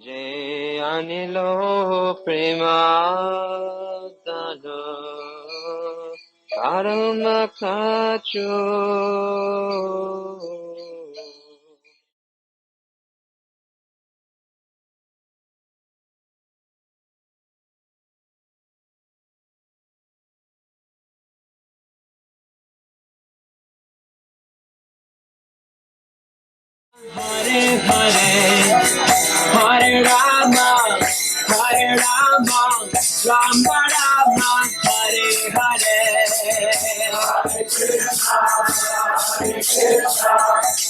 Jai Anilo Premadano Paramakacho Hare Hare Hare Rama Rama Rama Hare Hare Hare Krishna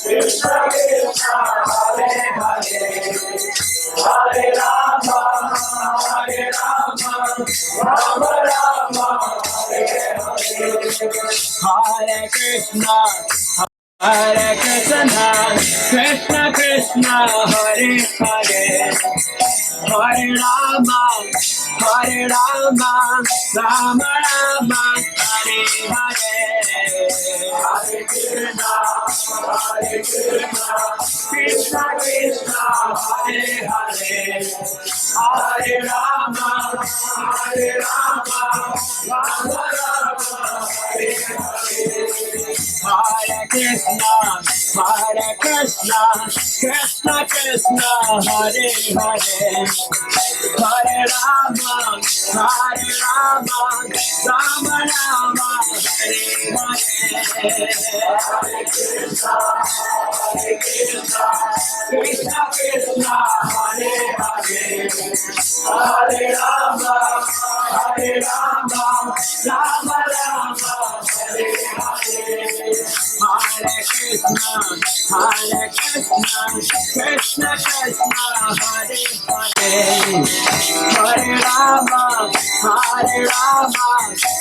Krishna Krishna Hare Hare Hare Rama Rama Rama Hare Hare Hare Krishna Hare Krishna, Krishna Krishna, Hare Hare, Hare Rama, Rama Rama, Hare Hare, Hare Krishna, Krishna Krishna, Hare Hare, Hare Rama, Rama Rama, Hare Hare. Hare Krishna, Krishna Krishna, Hare Hare, Hare Rama, Rama Rama, Hare Hare, Hare Krishna, Krishna Krishna, Hare Hare, Hare Rama, Rama Rama, Hare Hare. Hare Krishna, Krishna Krishna, Hare Hare, Hare Rama,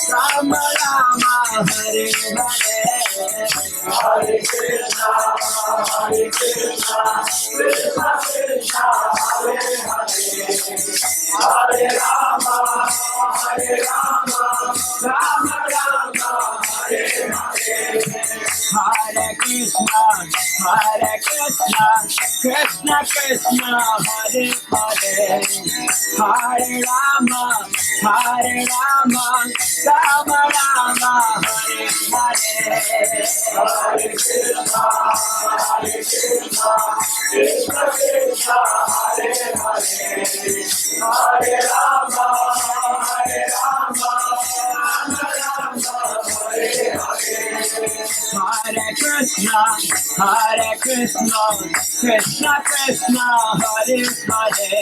Rama Rama, Hare Hare, Hare Krishna, Krishna Krishna, Hare Hare, Hare Rama, Rama Rama, Hare Hare. Hare Krishna, Krishna Krishna, Hare Hare, Hare Rama, Rama Rama, Hare Hare, Hare Krishna, Krishna Krishna, Hare Hare, Hare Rama, Rama Rama, Hare Hare. Hare Krishna, Krishna Krishna, Hare Hare,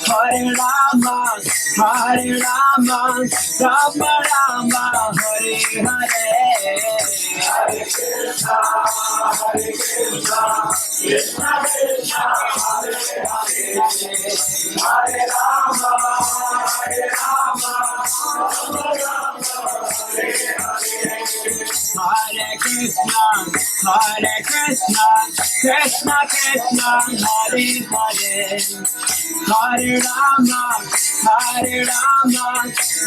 Hare Rama, Rama Rama, Hare Hare, Hare Krishna, Krishna Krishna, Hare Hare, Hare Rama, Rama Rama, Hare Hare. Hare Krishna, Krishna Krishna, Hare Hare, Hare Rama,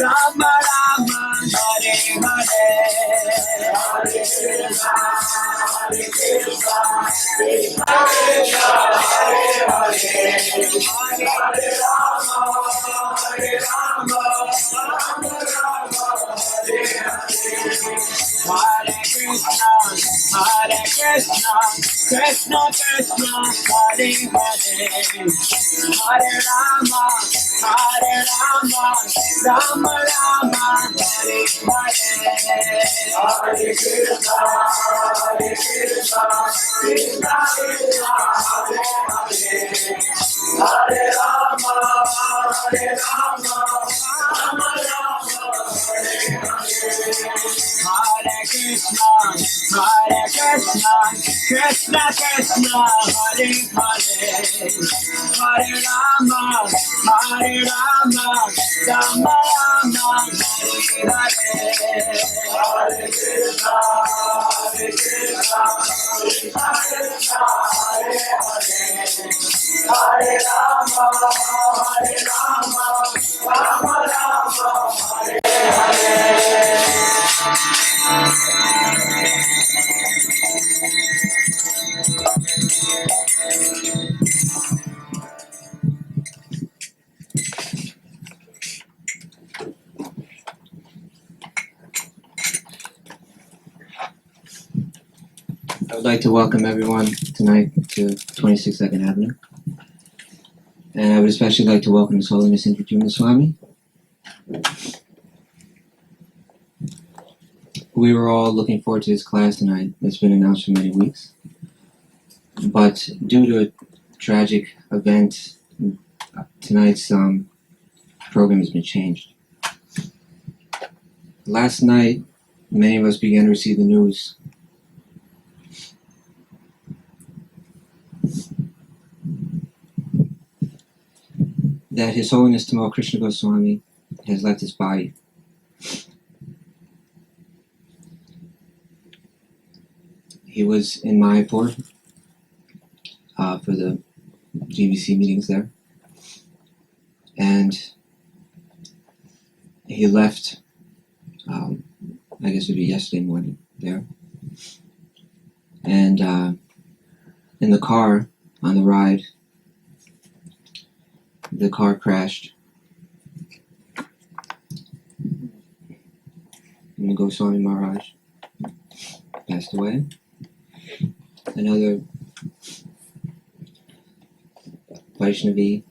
Rama Rama, Hare Hare, Hare Krishna, Krishna Krishna, Hare Hare, Hare Rama, Rama Rama, Hare Hare. Hare Krishna, Krishna Krishna, Hare Hare, Hare Rama, Rama Rama, Hare Hare, Hare Krishna, Krishna Krishna, Hare Hare, Hare Rama, Rama Rama, Hare Hare. Hare Krishna, Krishna Krishna, Hare Hare, Hare Rama, Rama Rama, Hare Hare, Hare Krishna, Krishna Krishna, Hare Hare, Hare Rama, Rama Rama, Hare Hare. I would like to welcome everyone tonight to 22nd Avenue. And I would especially like to welcome His Holiness Bhaktivedanta Swami. We were all looking forward to his class tonight. It's been announced for many weeks. But due to a tragic event, tonight's program has been changed. Last night, many of us began to receive the news that His Holiness Tamal Krishna Goswami has left his body. He was in Mayapur for the GBC meetings there, and he left, I guess it would be yesterday morning there, and in the car, on the ride, the car crashed, and the Goswami Maharaj passed away. Another Vaishnavi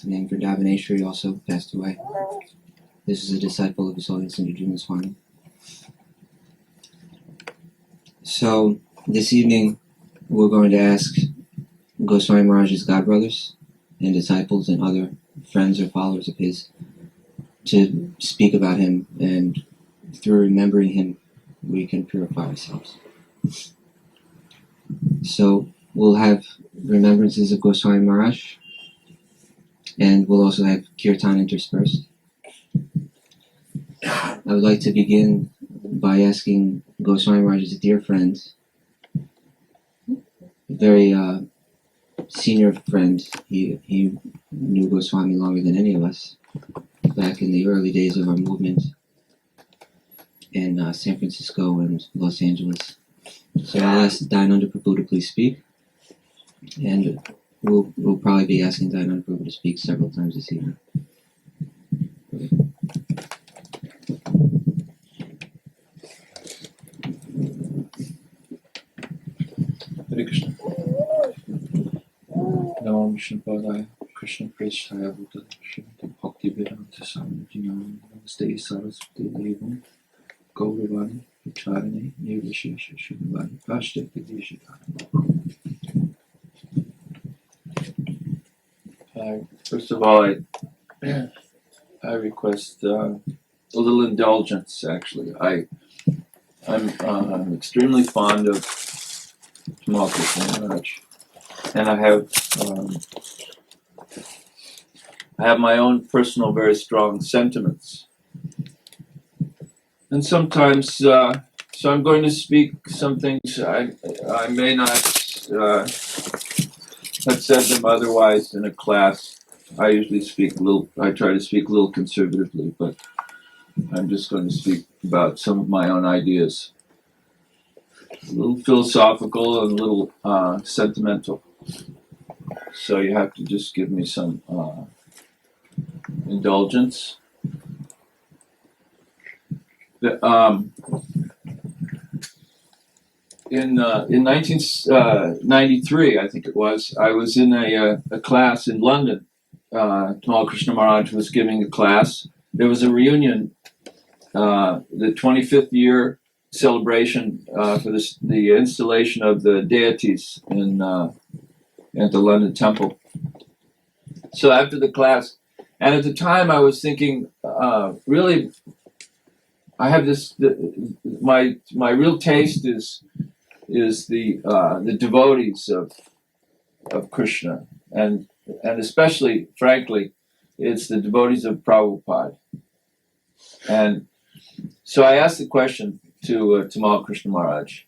named Vrindavaneshwari also passed away. This is a disciple of His Holiness Bhaktivedanta Swami. So this evening we're going to ask Goswami Maharaj's godbrothers and disciples and other friends or followers of his to speak about him, and through remembering him we can purify ourselves. So we'll have remembrances of Goswami Maharaj, and we'll also have kirtan interspersed. I would like to begin by asking Goswami Maharaj's dear friend, a very senior friend. He knew Goswami longer than any of us, back in the early days of our movement in San Francisco and Los Angeles. So I'll ask Dayananda Prabhu to please speak, and we'll probably be asking Dayananda Prabhu to speak several times this evening. Hare Krishna. Namo Vishnu Padaya, Krishna Preshaya Bhutale, Srimati Bhaktivedanta Swami Namaste Saraswati Devam, Gauravani, Vicharane, Nirvishesha Shrivani, Pashtati Deshikana. First of all, I request a little indulgence. Actually, I'm extremely fond of Tamal Krishna Maharaj, and I have my own personal, very strong sentiments. And sometimes, so I'm going to speak some things I may not have said them otherwise in a class. I usually I try to speak a little conservatively, but I'm just going to speak about some of my own ideas. A little philosophical and a little sentimental. So you have to just give me some indulgence. In 1993, I think it was, I was in a class in London. Tamal Krishna Maharaj was giving a class. There was a reunion, the 25th year celebration for the installation of the deities at the London Temple. So after the class, and at the time I was thinking, really, I have this. My real taste is the devotees of Krishna, and especially, frankly, it's the devotees of Prabhupada. And so I asked the question to Tamal Krishna Maharaj.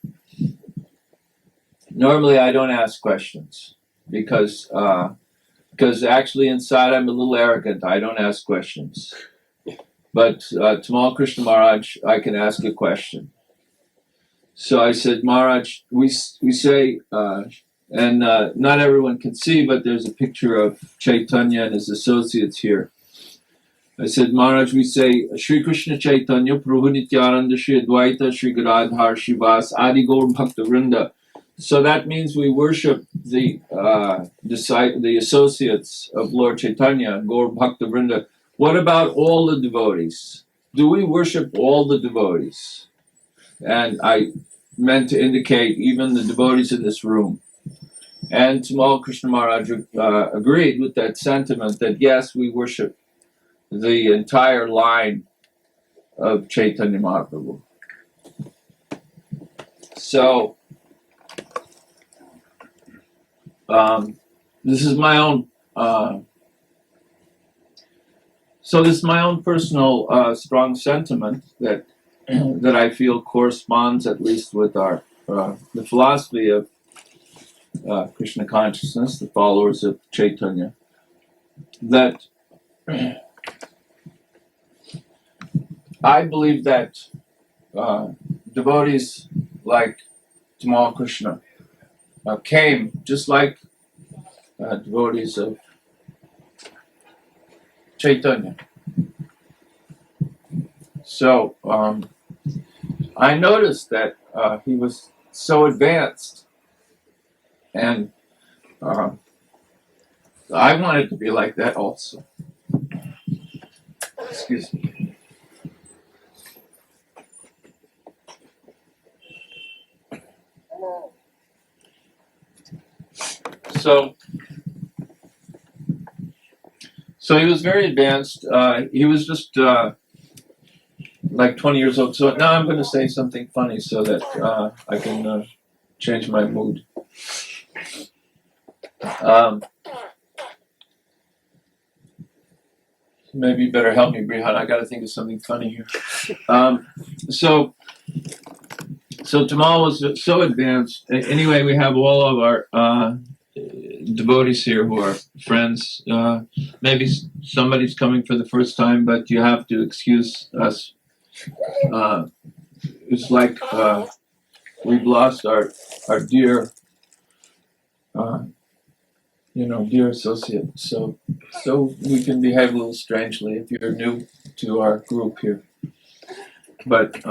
Normally I don't ask questions because actually inside I'm a little arrogant. I don't ask questions. But Tamal Krishna Maharaj, I can ask a question. So I said, Maharaj, we say, and not everyone can see, but there's a picture of Chaitanya and his associates here. I said, Maharaj, we say, Shri Krishna Chaitanya, Prabhu Nityananda, Shri Advaita, Shri Gadadhar, Shri Vas, Adi Gaur Bhakta Vrinda, So that means we worship the associates of Lord Chaitanya, Gaur Bhaktivedanta. What about all the devotees? Do we worship all the devotees? And I meant to indicate even the devotees in this room. And Tamal Krishna Maharaj agreed with that sentiment that yes, we worship the entire line of Chaitanya Mahaprabhu. So this is my own. So this is my own personal strong sentiment that that I feel corresponds at least with our the philosophy of Krishna Consciousness, the followers of Chaitanya. That I believe that devotees like Tamal Krishna came just like devotees of Chaitanya. So I noticed that he was so advanced, and I wanted to be like that also. Excuse me. So he was very advanced. He was just like 20 years old. So now I'm going to say something funny so that I can change my mood. Maybe you better help me, Brihan. I got to think of something funny here. So Tamal was so advanced. Anyway, we have all of our devotees here who are friends. Maybe somebody's coming for the first time, but you have to excuse us. It's like we've lost our dear, dear associate. So we can behave a little strangely if you're new to our group here. But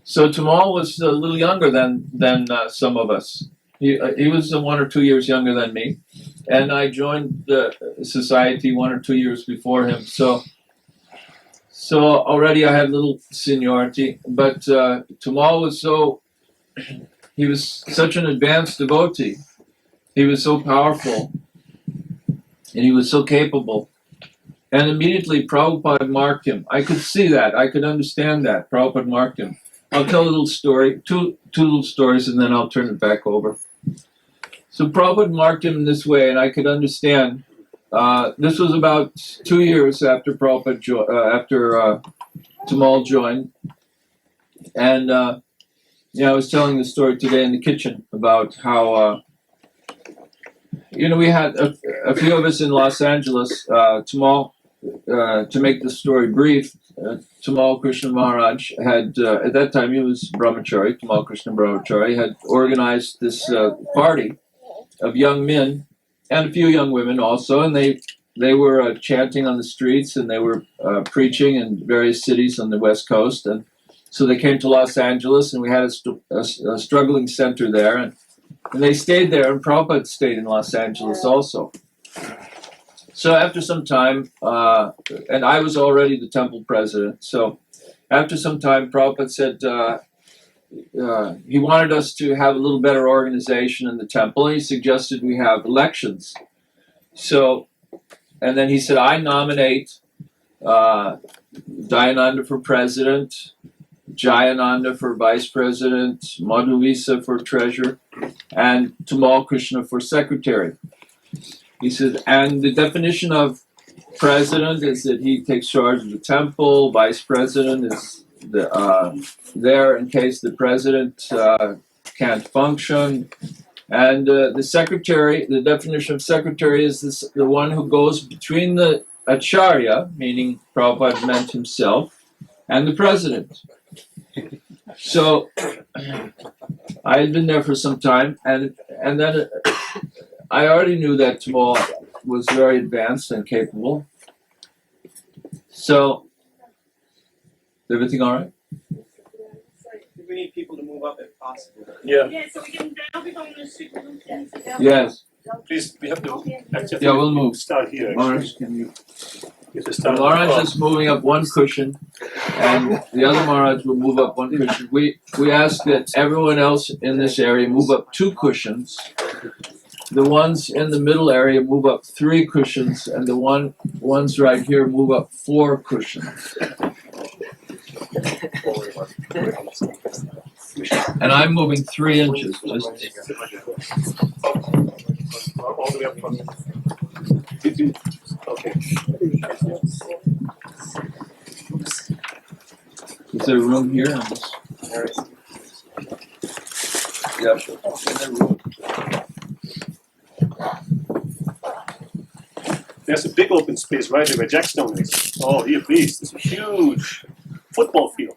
so Tamal was a little younger than some of us. He was 1 or 2 years younger than me, and I joined the society 1 or 2 years before him. So already I had a little seniority. But Tamal was he was such an advanced devotee. He was so powerful, and he was so capable. And immediately Prabhupada marked him. I could see that. I could understand that. Prabhupada marked him. I'll tell a little story, two little stories, and then I'll turn it back over. So Prabhupada marked him in this way, and I could understand. This was about 2 years after after Tamal joined. And I was telling the story today in the kitchen about how we had a few of us in Los Angeles. Tamal, to make the story brief, Tamal Krishna Maharaj had, at that time he was Brahmachari, Tamal Krishna Brahmachari, had organized this party of young men and a few young women also, and they were chanting on the streets, and they were preaching in various cities on the West Coast. And so they came to Los Angeles, and we had a struggling center there, and they stayed there, and Prabhupada stayed in Los Angeles also. So after some time, and I was already the temple president, so after some time, Prabhupada said he wanted us to have a little better organization in the temple, and he suggested we have elections. So, and then he said, I nominate Dayananda for president, Jayananda for vice president, Madhuvisa for treasurer, and Tamal Krishna for secretary. He said, and the definition of president is that he takes charge of the temple. Vice president is there in case the president can't function. And the secretary, the definition of secretary is the one who goes between the acharya, meaning Prabhupada meant himself, and the president. So I had been there for some time, and then I already knew that Tamal was very advanced and capable. So, everything all right? We need people to move move up if possible. Yeah. Yeah, so we can now be going to super. Yes. Please, we have to. Actually, Yeah, we'll move. Start here. Maharaj, can you? You have to start. Maharaj is moving up one cushion, and the other Maharaj will move up one cushion. We ask that everyone else in this area move up 2 cushions. The ones in the middle area move up 3 cushions, and the ones right here move up 4 cushions. And I'm moving 3 inches. Just all the way up front. Okay. is there room here? Yeah, sure. In the room. There's a big open space right there where Jackstone is. Oh, here, please. It's a huge football field.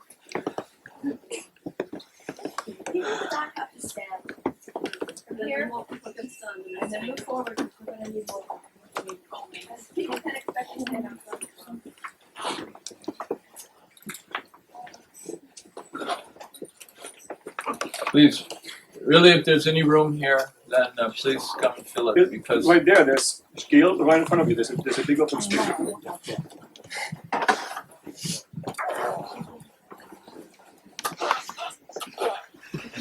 Back up to stand. Here, and then move forward. We're going to need more. People can expect to stand up. Please, really, if there's any room here, then please come and fill it, because Right there, there's scale right in front of you. There's a big open space.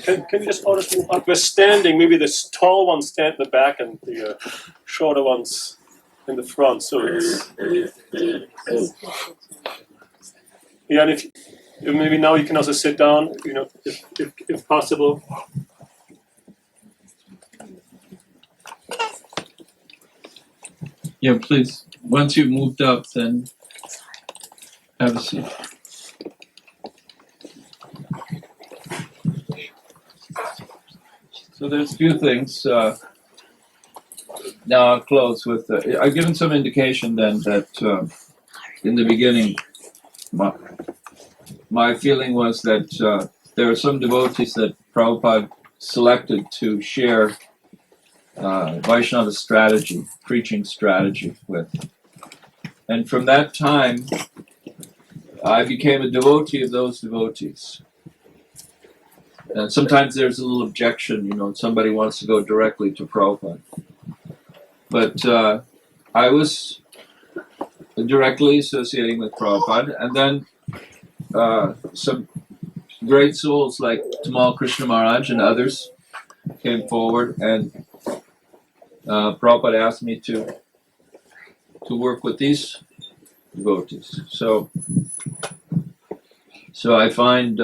Can you just all just move up? We're standing. Maybe the tall ones stand in the back and the shorter ones in the front. So it's yeah. And if maybe now you can also sit down. You know, if possible. yeah, please. Once you've moved up, then have a seat. So there's a few things. Now I'll close with. I've given some indication then that in the beginning, my feeling was that there are some devotees that Prabhupada selected to share Vaishnava strategy, preaching strategy with. And from that time, I became a devotee of those devotees. And sometimes there's a little objection, somebody wants to go directly to Prabhupada. But I was directly associating with Prabhupada, and then some great souls like Tamal Krishna Maharaj and others came forward, and Prabhupada asked me to work with these devotees. So I find,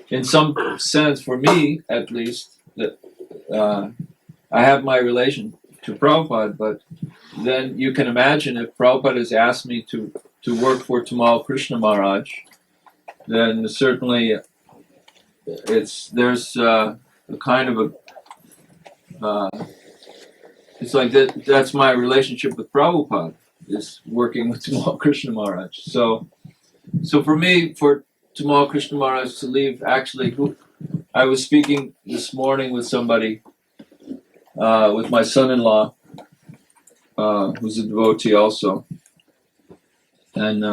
in some sense, for me at least, that I have my relation to Prabhupada, but then you can imagine if Prabhupada has asked me to work for Tamal Krishna Maharaj, then certainly there's a kind of it's like that's my relationship with Prabhupada, is working with Tamal Krishna Maharaj. So for me, for Tamal Krishna Maharaj to leave, actually, I was speaking this morning with somebody, with my son-in-law, who's a devotee also, and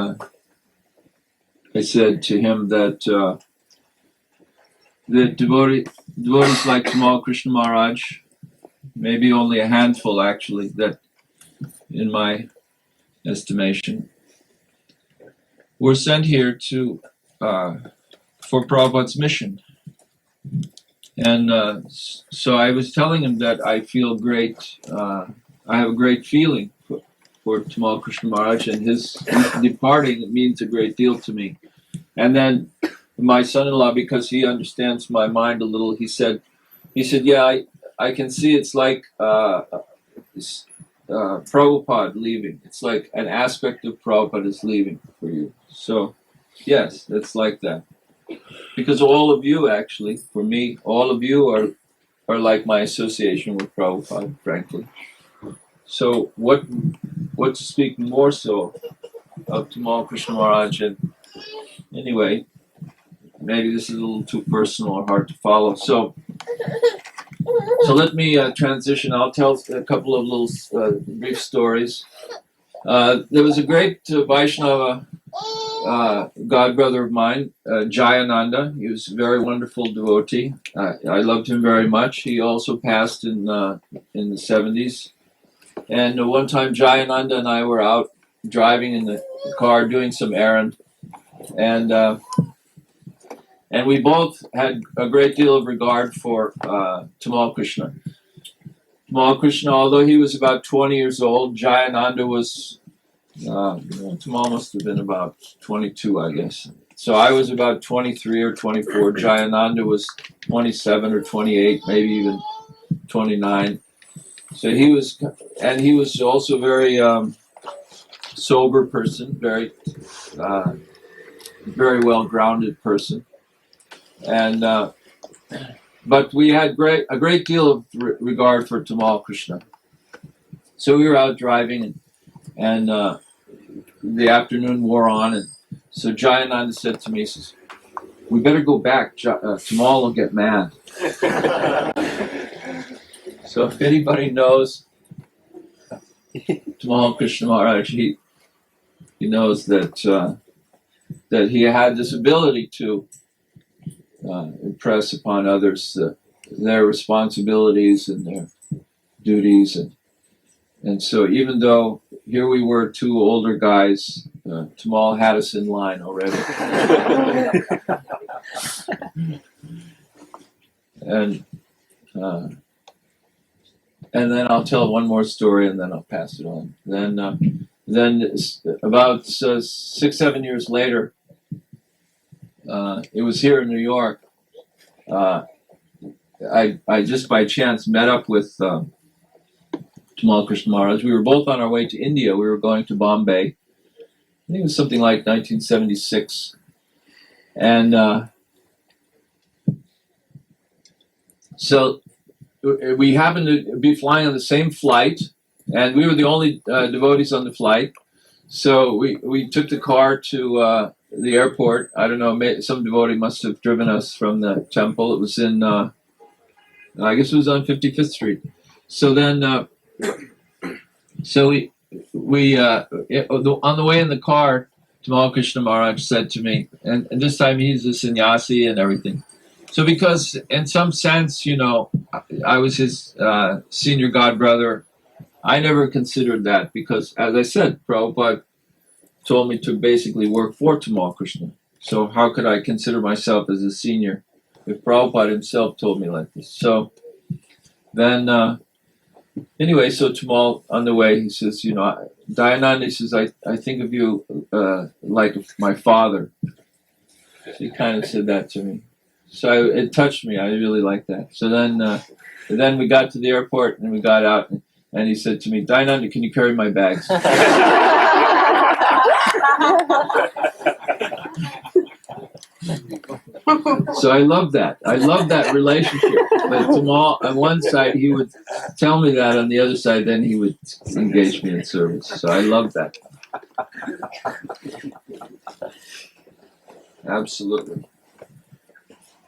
I said to him that the devotees like Tamal Krishna Maharaj, maybe only a handful actually, that in my estimation, were sent here to for Prabhupada's mission. And so I was telling him that I feel great, I have a great feeling for Tamal Krishna Maharaj, and his departing, it means a great deal to me. And then my son-in-law, because he understands my mind a little, he said, yeah, I can see it's like Prabhupada leaving. It's like an aspect of Prabhupada is leaving for you. So, yes, it's like that. Because all of you, actually, for me, all of you are like my association with Prabhupada, frankly. So, what to speak more so of Tamal Krishna Maharaj? And anyway, maybe this is a little too personal or hard to follow. So let me transition. I'll tell a couple of little brief stories. There was a great Vaishnava godbrother of mine, Jayananda. He was a very wonderful devotee. I loved him very much. He also passed in the 70s. And one time Jayananda and I were out driving in the car doing some errand. And we both had a great deal of regard for Tamal Krishna. Tamal Krishna, although he was about 20 years old, Jayananda was, Tamal must have been about 22, I guess. So I was about 23 or 24. Jayananda was 27 or 28, maybe even 29. So he was also a very sober person, very well-grounded person. And but we had a great deal of regard for Tamal Krishna. So we were out driving, and the afternoon wore on, and so Jayananda said to me, he says, "We better go back. Tamal will get mad." So if anybody knows Tamal Krishna Maharaj, he knows that he had this ability to impress upon others their responsibilities and their duties, and so even though here we were two older guys, Tamal had us in line already. And then I'll tell one more story, and then I'll pass it on. Then about 6-7 years later, it was here in New York. I just by chance met up with Tamal Krishna Maharaj. We were both on our way to India. We were going to Bombay. I think it was something like 1976. And so we happened to be flying on the same flight, and we were the only devotees on the flight. So we took the car to the airport. I don't know, some devotee must have driven us from the temple. It was in, I guess it was on 55th Street. So then, we on the way in the car, Tamal Krishna Maharaj said to me, and this time he's a sannyasi and everything. So because in some sense, I was his senior godbrother, I never considered that because, as I said, Prabhupada told me to basically work for Tamal Krishna. So how could I consider myself as a senior if Prabhupada himself told me like this? So then, anyway, so Tamal on the way, he says, Dayananda, he says, I think of you like my father. So he kind of said that to me. So it touched me. I really liked that. So then we got to the airport and we got out, and he said to me, Dayananda, can you carry my bags? So I love that. I love that relationship. But Tamal, on one side, he would tell me that. On the other side, then he would engage me in service. So I love that. Absolutely.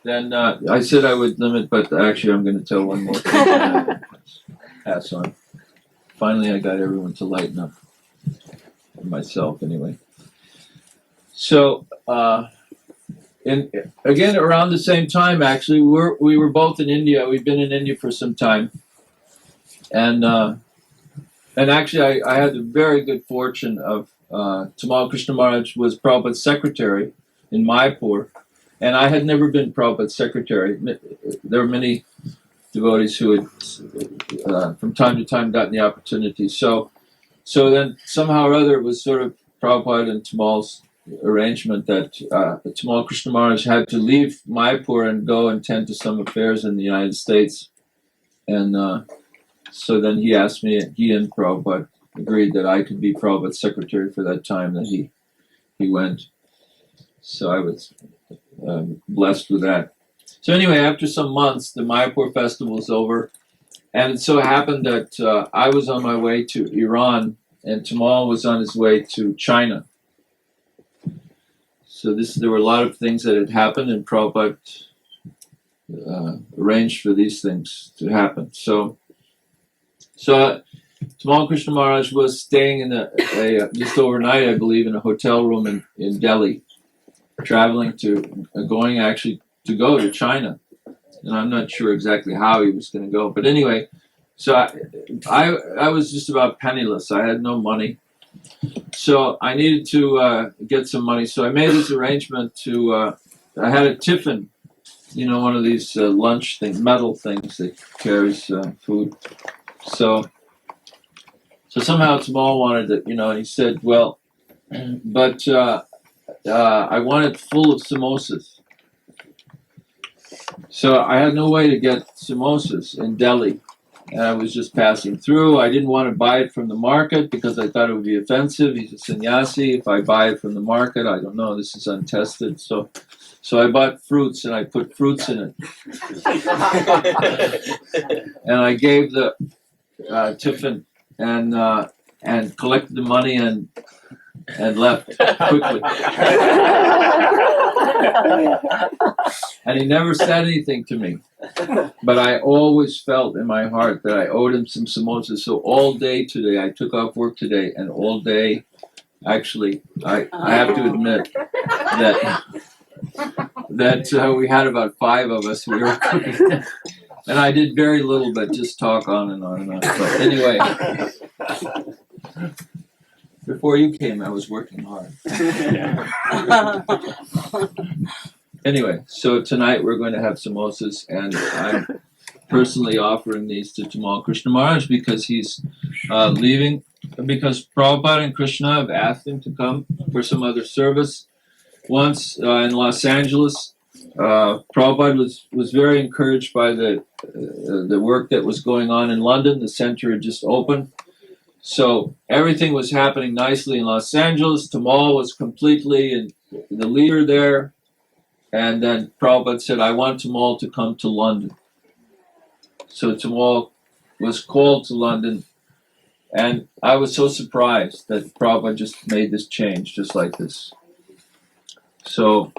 Then I said I would limit, but actually I'm going to tell one more thing. Pass on. Finally, I got everyone to lighten up. Myself, anyway. So, again, around the same time, actually, we were both in India. We'd been in India for some time, and actually, I had the very good fortune of Tamal Krishna Maharaj was Prabhupada's secretary in Mayapur, and I had never been Prabhupada's secretary. There were many devotees who had, from time to time, gotten the opportunity. So then somehow or other, it was sort of Prabhupada and Tamal's arrangement that Tamal Krishna Maharaj had to leave Mayapur and go and tend to some affairs in the United States. And so then he asked me, he and Prabhupada agreed that I could be Prabhupada's secretary for that time that he went. So I was blessed with that. So anyway, after some months, the Mayapur festival was over. And it so happened that I was on my way to Iran, and Tamal was on his way to China. So there were a lot of things that had happened, and Prabhupada arranged for these things to happen. So Tamal Krishna Maharaj was staying in just overnight, I believe, in a hotel room in Delhi, going actually to go to China. And I'm not sure exactly how he was going to go. But anyway, so I was just about penniless. I had no money. So I needed to get some money. So I made this arrangement I had a tiffin, one of these lunch things, metal things that carries food. So somehow Tamal wanted it, and he said, well, but I want it full of samosas. So I had no way to get samosas in Delhi. And I was just passing through. I didn't want to buy it from the market because I thought it would be offensive. He's a sannyasi. If I buy it from the market, I don't know. This is untested. So I bought fruits and I put fruits in it. And I gave the tiffin and collected the money and left quickly. And he never said anything to me. But I always felt in my heart that I owed him some samosas. So all day today, I took off work today, and all day, actually, I have to admit that we had about 5 of us. We were cooking. And I did very little, but just talk on and on and on. But anyway, before you came, I was working hard. Anyway, so tonight we're going to have samosas, and I'm personally offering these to Tamal Krishna Maharaj because he's leaving, because Prabhupada and Krishna have asked him to come for some other service. Once in Los Angeles, Prabhupada was very encouraged by the work that was going on in London. The center had just opened. So everything was happening nicely in Los Angeles. Tamal was completely the leader there. And then Prabhupada said, I want Tamal to come to London. So Tamal was called to London. And I was so surprised that Prabhupada just made this change, just like this. So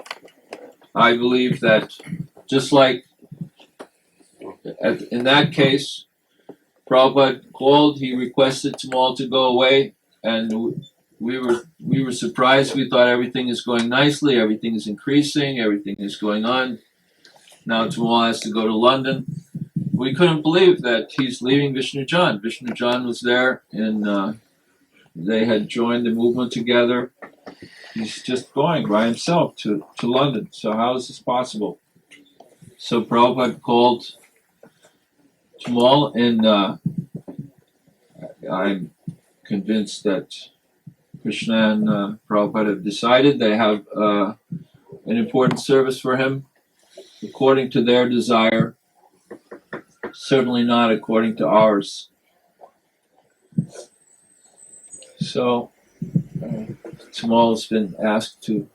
I believe that just like in that case, Prabhupada called, he requested Tamal to go away, and we were surprised. We thought everything is going nicely, everything is increasing, everything is going on. Now Tamal has to go to London. We couldn't believe that he's leaving Vishnu Jan. Vishnu Jan was there, and they had joined the movement together. He's just going by himself to London. So how is this possible? So Prabhupada called Tamal, and I'm convinced that Krishna and Prabhupada have decided they have an important service for him according to their desire, certainly not according to ours. So Tamal has been asked to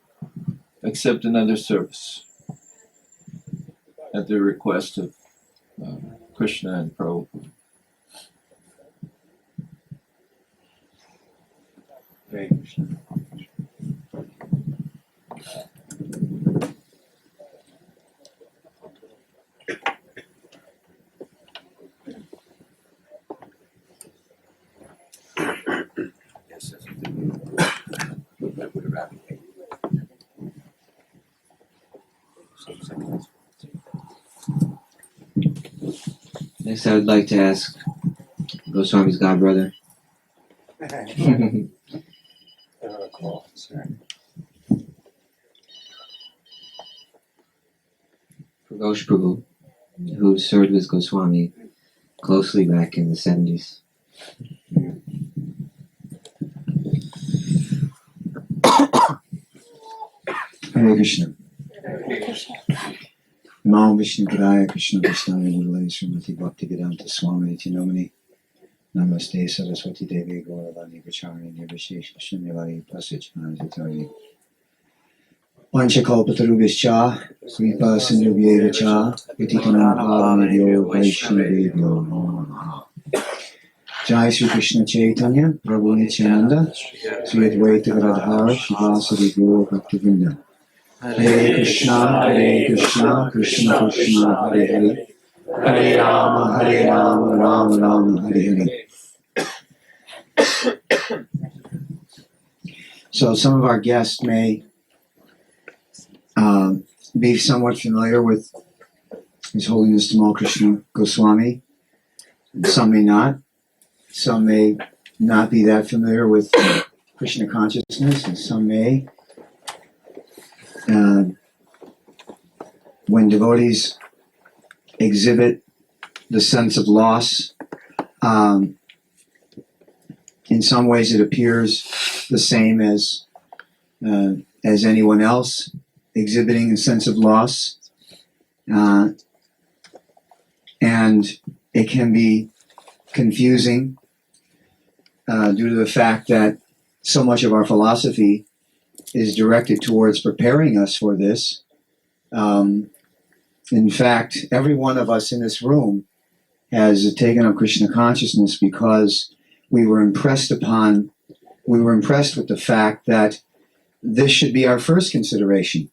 accept another service at the request of Krishna and Prabhupada. Hare Krishna. Next, I would like to ask Goswami's godbrother. Pragosh Prabhu, who served with Goswami closely back in the 70s. Hare Krishna. Namo Vishnu Padaya Krishna Vishnaye Murale Srimati Bhaktivedanta Swami Nomini Namaste Saraswati Devi Gauravani Vachari Nirvishesh Shunyavai Pasachana Zitari Panchakalpatarubhishcha Kripa Sindhubhyevacha Vitikanam Pavanidyo Vaishnavebhyo Namo Namaha. Jai Sri Krishna Chaitanya Prabhu Nityananda Sri Advaita Gadadhara Shivasari Gaur Bhaktivedanta. Hare Krishna, Krishna Krishna, Hare Hare, Hare Rama, Rama Rama, Hare Hare. So some of our guests may be somewhat familiar with His Holiness Tamal Krishna Goswami. Some may not. Some may not be that familiar with Krishna Consciousness, and some may. When devotees exhibit the sense of loss, in some ways it appears the same as anyone else exhibiting a sense of loss, and it can be confusing due to the fact that so much of our philosophy is directed towards preparing us for this. In fact, every one of us in this room has taken up Krishna consciousness because we were impressed with the fact that this should be our first consideration.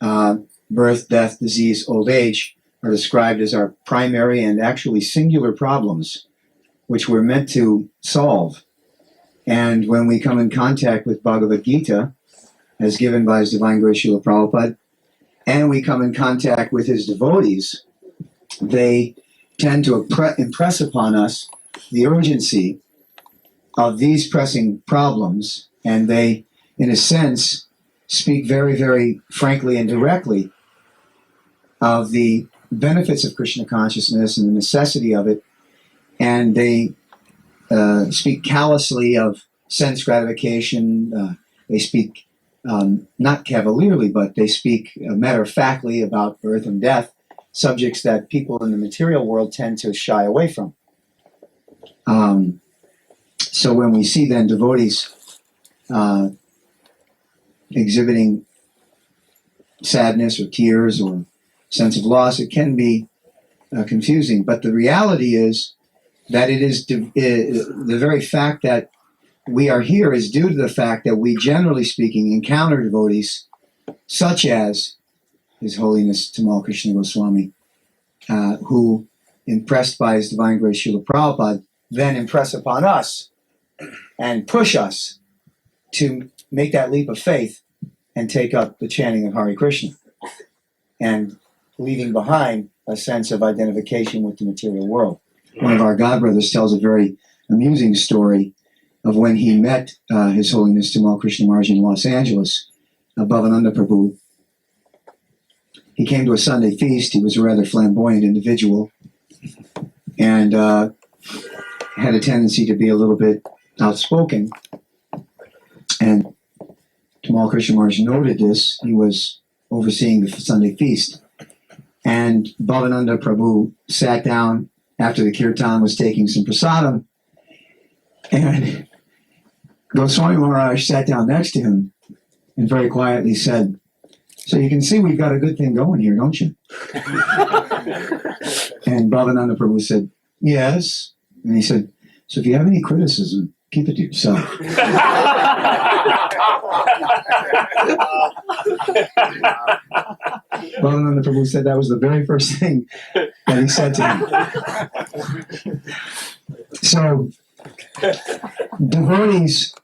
Birth, death, disease, old age are described as our primary and actually singular problems, which we're meant to solve. And when we come in contact with Bhagavad Gita, as given by His Divine Grace Srila Prabhupada, and we come in contact with his devotees, they tend to impress upon us the urgency of these pressing problems, and they, in a sense, speak very, very frankly and directly of the benefits of Krishna consciousness and the necessity of it, and they speak callously of sense gratification. They speak not cavalierly, but they speak matter-of-factly about birth and death, subjects that people in the material world tend to shy away from. So when we see then devotees exhibiting sadness or tears or sense of loss, it can be confusing. But the reality is that it is the very fact that we are here is due to the fact that we, generally speaking, encounter devotees such as His Holiness Tamal Krishna Goswami, who, impressed by His Divine Grace Srila Prabhupada, then impress upon us and push us to make that leap of faith and take up the chanting of Hare Krishna, and leaving behind a sense of identification with the material world. One of our godbrothers tells a very amusing story of when he met His Holiness Tamal Krishna Maharaj in Los Angeles, Bhaktivedanta Prabhu. He came to a Sunday feast. He was a rather flamboyant individual and had a tendency to be a little bit outspoken. And Tamal Krishna Maharaj noted this. He was overseeing the Sunday feast. And Bhaktivedanta Prabhu sat down after the kirtan, was taking some prasadam, and Goswami Maharaj sat down next to him and very quietly said, "So you can see we've got a good thing going here, don't you?" And Bhaktivedanta Prabhu said, "Yes." And he said, "So if you have any criticism, keep it to yourself." Bhaktivedanta Prabhu said that was the very first thing that he said to him. So, devotees,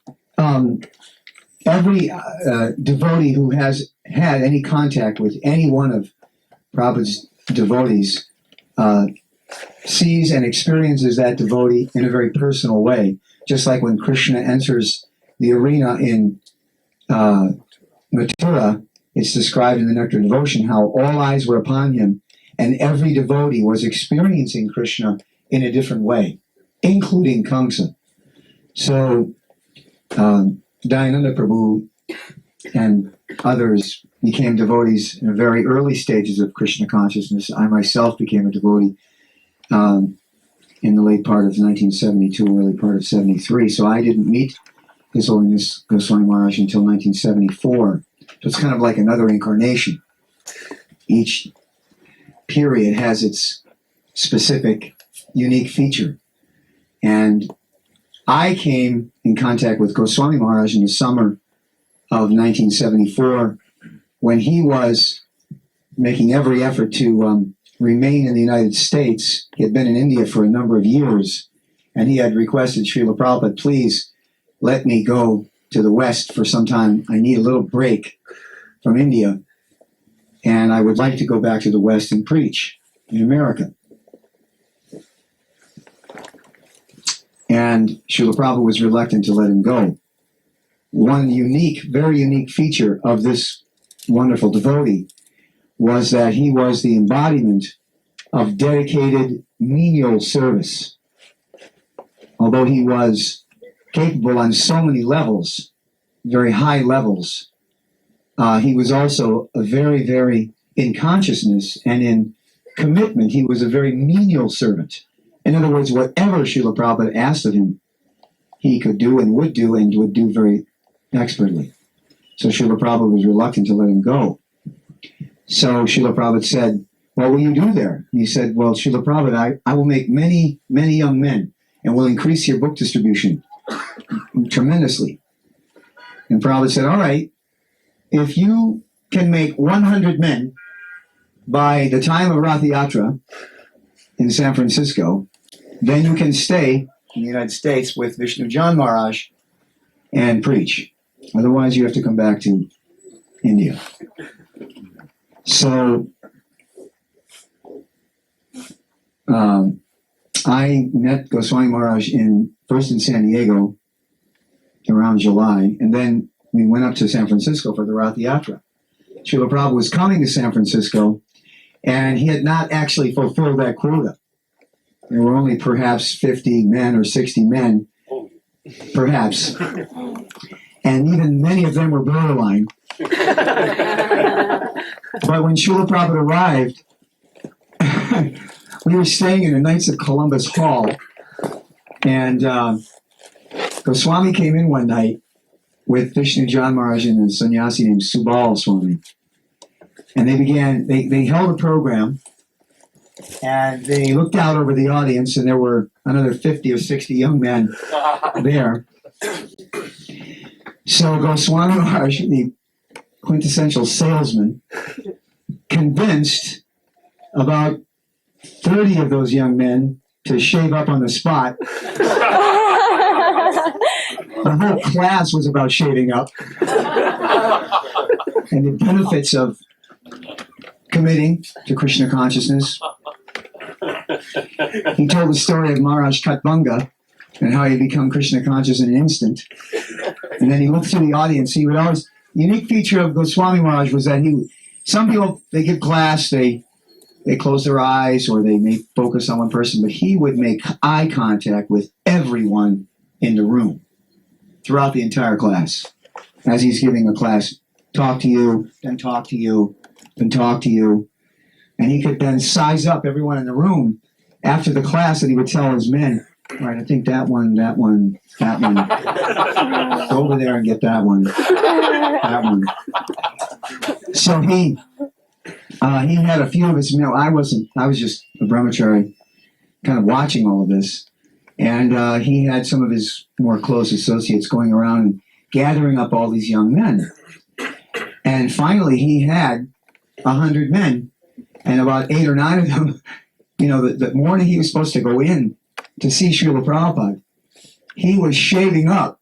every devotee who has had any contact with any one of Prabhupada's devotees sees and experiences that devotee in a very personal way. Just like when Krishna enters the arena in Mathura, it's described in the Nectar Devotion how all eyes were upon him, and every devotee was experiencing Krishna in a different way, including Kamsa. So, Dayananda Prabhu and others became devotees in the very early stages of Krishna consciousness. I myself became a devotee in the late part of 1972, early part of 73. So I didn't meet His Holiness Goswami Maharaj until 1974. So it's kind of like another incarnation. Each period has its specific, unique feature. And I came in contact with Goswami Maharaj in the summer of 1974 when he was making every effort to remain in the United States. He had been in India for a number of years, and he had requested Srila Prabhupada, please let me go to the West for some time. I need a little break from India, and I would like to go back to the West and preach in America. And Srila Prabhupada was reluctant to let him go. One unique, very unique feature of this wonderful devotee was that he was the embodiment of dedicated menial service. Although he was capable on so many levels, very high levels, he was also a very, very, in consciousness and in commitment, he was a very menial servant. In other words, whatever Srila Prabhupada asked of him, he could do and would do very expertly. So Srila Prabhupada was reluctant to let him go. So Srila Prabhupada said, what will you do there? And he said, well, Srila Prabhupada, I will make many, many young men and will increase your book distribution tremendously. And Prabhupada said, all right, if you can make 100 men by the time of Rath Yatra in San Francisco, then you can stay in the United States with Vishnu Jan Maharaj and preach. Otherwise, you have to come back to India. So I met Goswami Maharaj first in San Diego around July, and then we went up to San Francisco for the Rath Yatra. Srila Prabhupada was coming to San Francisco, and he had not actually fulfilled that quota. There were only perhaps 50 men or 60 men, perhaps. And even many of them were borderline. But when Srila Prabhupada arrived, we were staying in the Knights of Columbus Hall, and Goswami came in one night with Vishnu Jan Maharaj and a sannyasi named Subal Swami. And they held a program, and they looked out over the audience, and there were another 50 or 60 young men there. So Goswami Maharaj, the quintessential salesman, convinced about 30 of those young men to shave up on the spot. The whole class was about shaving up and the benefits of committing to Krishna consciousness. He told the story of Maharaj Katbanga and how he become Krishna conscious in an instant. And then he looked to the audience. He would always, the unique feature of Goswami Maharaj was that some people, they give class, they close their eyes or they may focus on one person, but he would make eye contact with everyone in the room throughout the entire class. As he's giving a class, talk to you, then talk to you, then talk to you. And he could then size up everyone in the room after the class, and he would tell his men, all right, I think that one. Go over there and get that one. So he had a few of his men. I was just a brahmachari kind of watching all of this. And he had some of his more close associates going around and gathering up all these young men. And finally he had 100 men, and about 8 or 9 of them, the morning he was supposed to go in to see Srila Prabhupada, he was shaving up.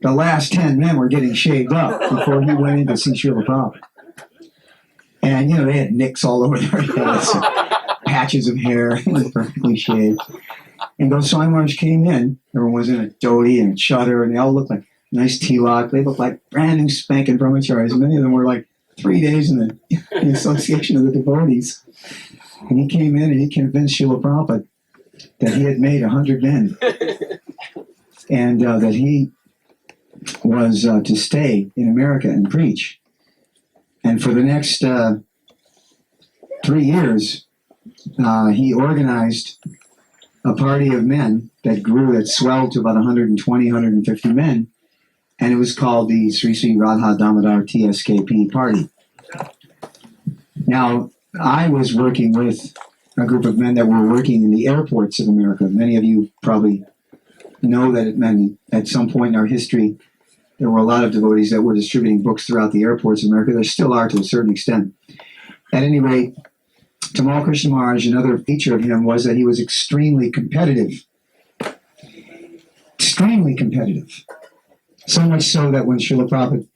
The last 10 men were getting shaved up before he went in to see Srila Prabhupada. And, they had nicks all over their heads, patches of hair, perfectly shaved. And Goswami Maharaj came in. Everyone was in a dhoti and a chadar, and they all looked like nice tilak. They looked like brand new spanking brahmacharis. And many of them were like 3 days in the association of the devotees. And he came in and he convinced Srila Prabhupada that he had made 100 men. And that he was to stay in America and preach. And for the next 3 years, he organized a party of men that swelled to about 120, 150 men, and it was called the Sri Sri Radha Damodar TSKP party. Now, I was working with a group of men that were working in the airports of America. Many of you probably know that at some point in our history, there were a lot of devotees that were distributing books throughout the airports of America. There still are to a certain extent. At any rate, Tamal Krishna Maharaj, another feature of him was that he was extremely competitive. extremely competitive. So much so that when Srila Prabhupada,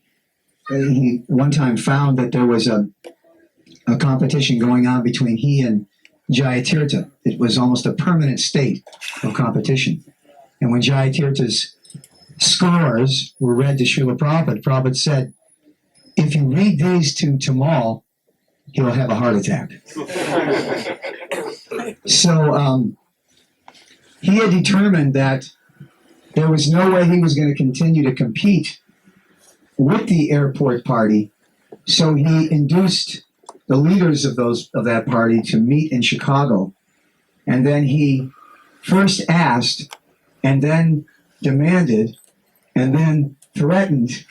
he one time found that there was a competition going on between he and Jayatirtha. It was almost a permanent state of competition. And when Jayatirtha's scores were read to Srila Prabhupada, Prabhupada said, if you read these to Tamal, he'll have a heart attack. So he had determined that there was no way he was going to continue to compete with the airport party, so he induced the leaders of that party to meet in Chicago, and then he first asked, and then demanded, and then threatened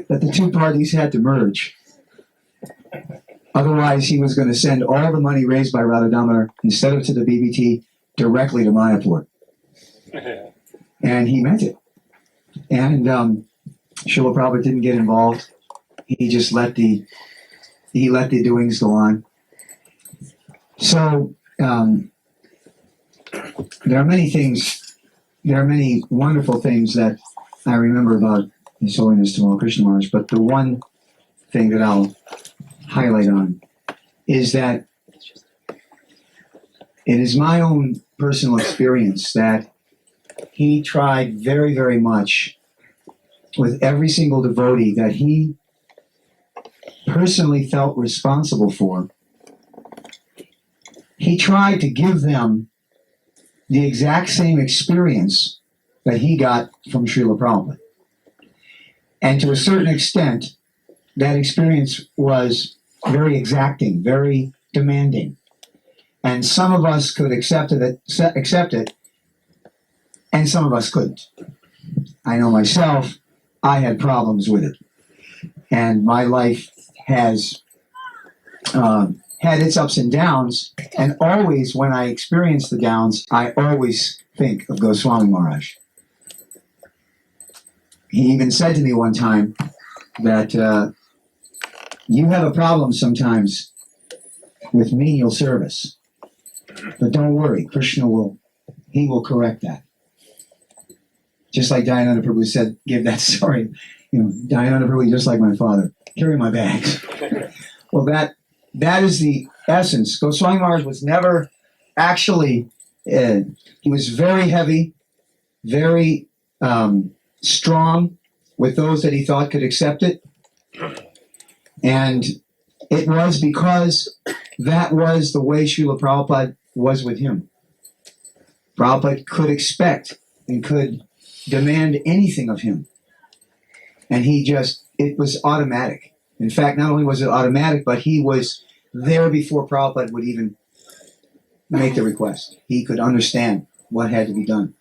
that the two parties had to merge. Otherwise, he was going to send all the money raised by Radha Damodar, instead of to the BBT, directly to Mayapur. And he meant it. And Srila Prabhupada didn't get involved. He just let the doings go on. So there are many things, there are many wonderful things that I remember about His Holiness Tamal Krishna Maharaj, but the one thing that I'll highlight on is that it is my own personal experience that he tried very, very much with every single devotee that he personally felt responsible for. He tried to give them the exact same experience that he got from Srila Prabhupada. And to a certain extent, that experience was very exacting, very demanding. And some of us could accept it, and some of us couldn't. I know myself, I had problems with it. And my life has had its ups and downs, and always when I experience the downs, I always think of Goswami Maharaj. He even said to me one time that you have a problem sometimes with menial service, but don't worry, Krishna will correct that. Just like Dayananda Prabhu said, give that story. Dayananda Prabhu, just like my father, carry my bags. Well, that is the essence. Goswami Maharaj was never actually, he was very heavy, very strong with those that he thought could accept it. And it was because that was the way Srila Prabhupada was with him. Prabhupada could expect and could demand anything of him. And it was automatic. In fact, not only was it automatic, but he was there before Prabhupada would even make the request. He could understand what had to be done.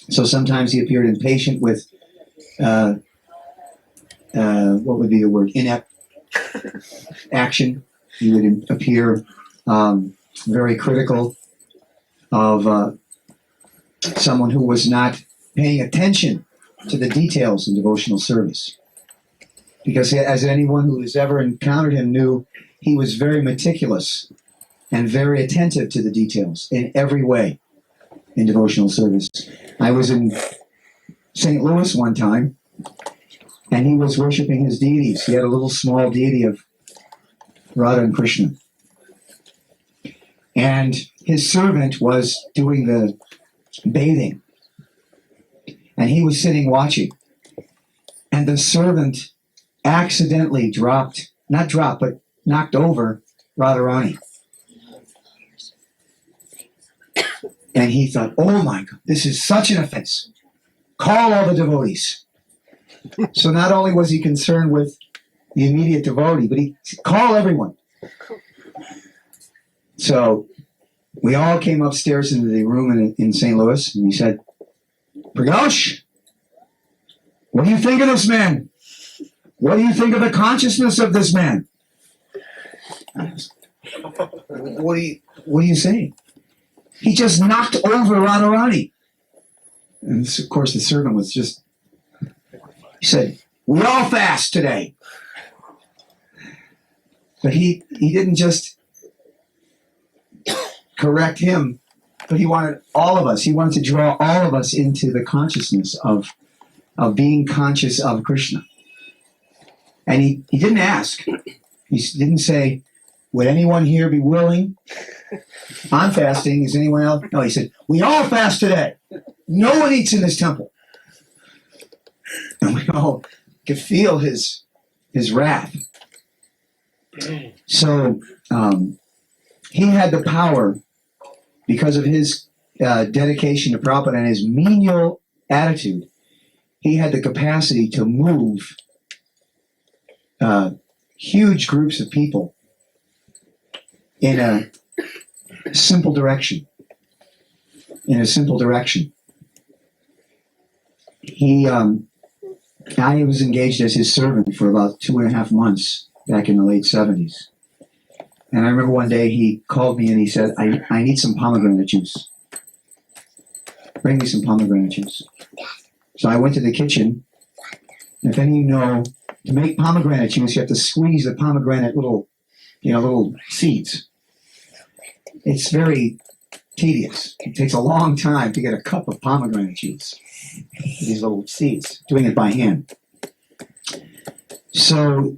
So sometimes he appeared impatient with, what would be the word, inept action. He would appear very critical of someone who was not paying attention to the details in devotional service. Because as anyone who has ever encountered him knew, he was very meticulous and very attentive to the details in every way in devotional service. I was in St. Louis one time, and he was worshiping his deities. He had a little small deity of Radha and Krishna. And his servant was doing the bathing. And he was sitting watching. And the servant accidentally knocked over Radharani. And he thought, oh my God, this is such an offense. Call all the devotees. So not only was he concerned with the immediate devotee, but he called everyone. So we all came upstairs into the room in St. Louis, and he said, Pragosh, what do you think of this man? What do you think of the consciousness of this man? What are you saying? He just knocked over Radharani. And this, of course, the servant was he said, we all fast today. But he didn't just correct him, But he wanted all of us. He wanted to draw all of us into the consciousness of being conscious of Krishna. And he didn't ask. He didn't say, would anyone here be willing? I'm fasting. Is anyone else? No, he said, we all fast today. No one eats in this temple. And we all could feel his wrath. So he had the power, because of his dedication to Prabhupada and his menial attitude, he had the capacity to move huge groups of people in a simple direction. I was engaged as his servant for about 2.5 months back in the late 70s. And I remember one day he called me and he said, I need some pomegranate juice. Bring me some pomegranate juice. So I went to the kitchen. If any of you know, to make pomegranate juice, you have to squeeze the pomegranate little seeds. It's very tedious. It takes a long time to get a cup of pomegranate juice. These little seeds, doing it by hand. So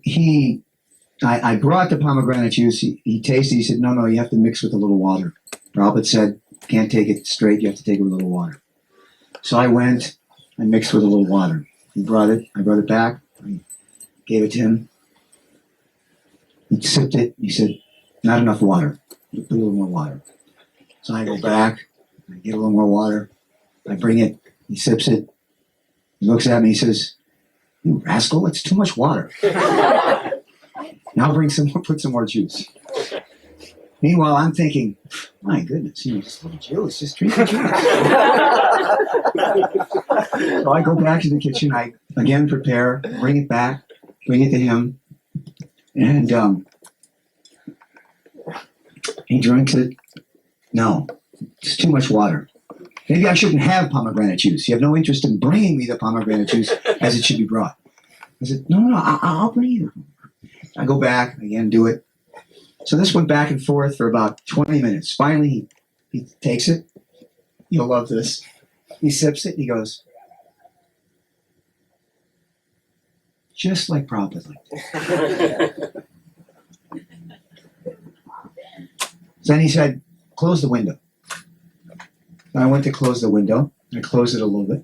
I brought the pomegranate juice. He tasted. He said, no, you have to mix with a little water. Prabhupada said, can't take it straight. You have to take it with a little water. So I went. I mixed with a little water. He brought it. I brought it back. I gave it to him. He sipped it. He said, not enough water. Put a little more water. So I go back. I get a little more water. I bring it. He sips it. He looks at me. He says, you rascal, it's too much water. Now put some more juice. Meanwhile, I'm thinking, my goodness, just a little juice, just drink the juice. So I go back to the kitchen, I again prepare, bring it back, bring it to him, and he drinks it. No, it's too much water. Maybe I shouldn't have pomegranate juice. You have no interest in bringing me the pomegranate juice as it should be brought. I said, no, I'll bring you. I go back, again, do it. So this went back and forth for about 20 minutes. Finally, he takes it. You'll love this. He sips it. He goes, just like Prabhupada. Then he said, close the window. I went to close the window. I closed it a little bit.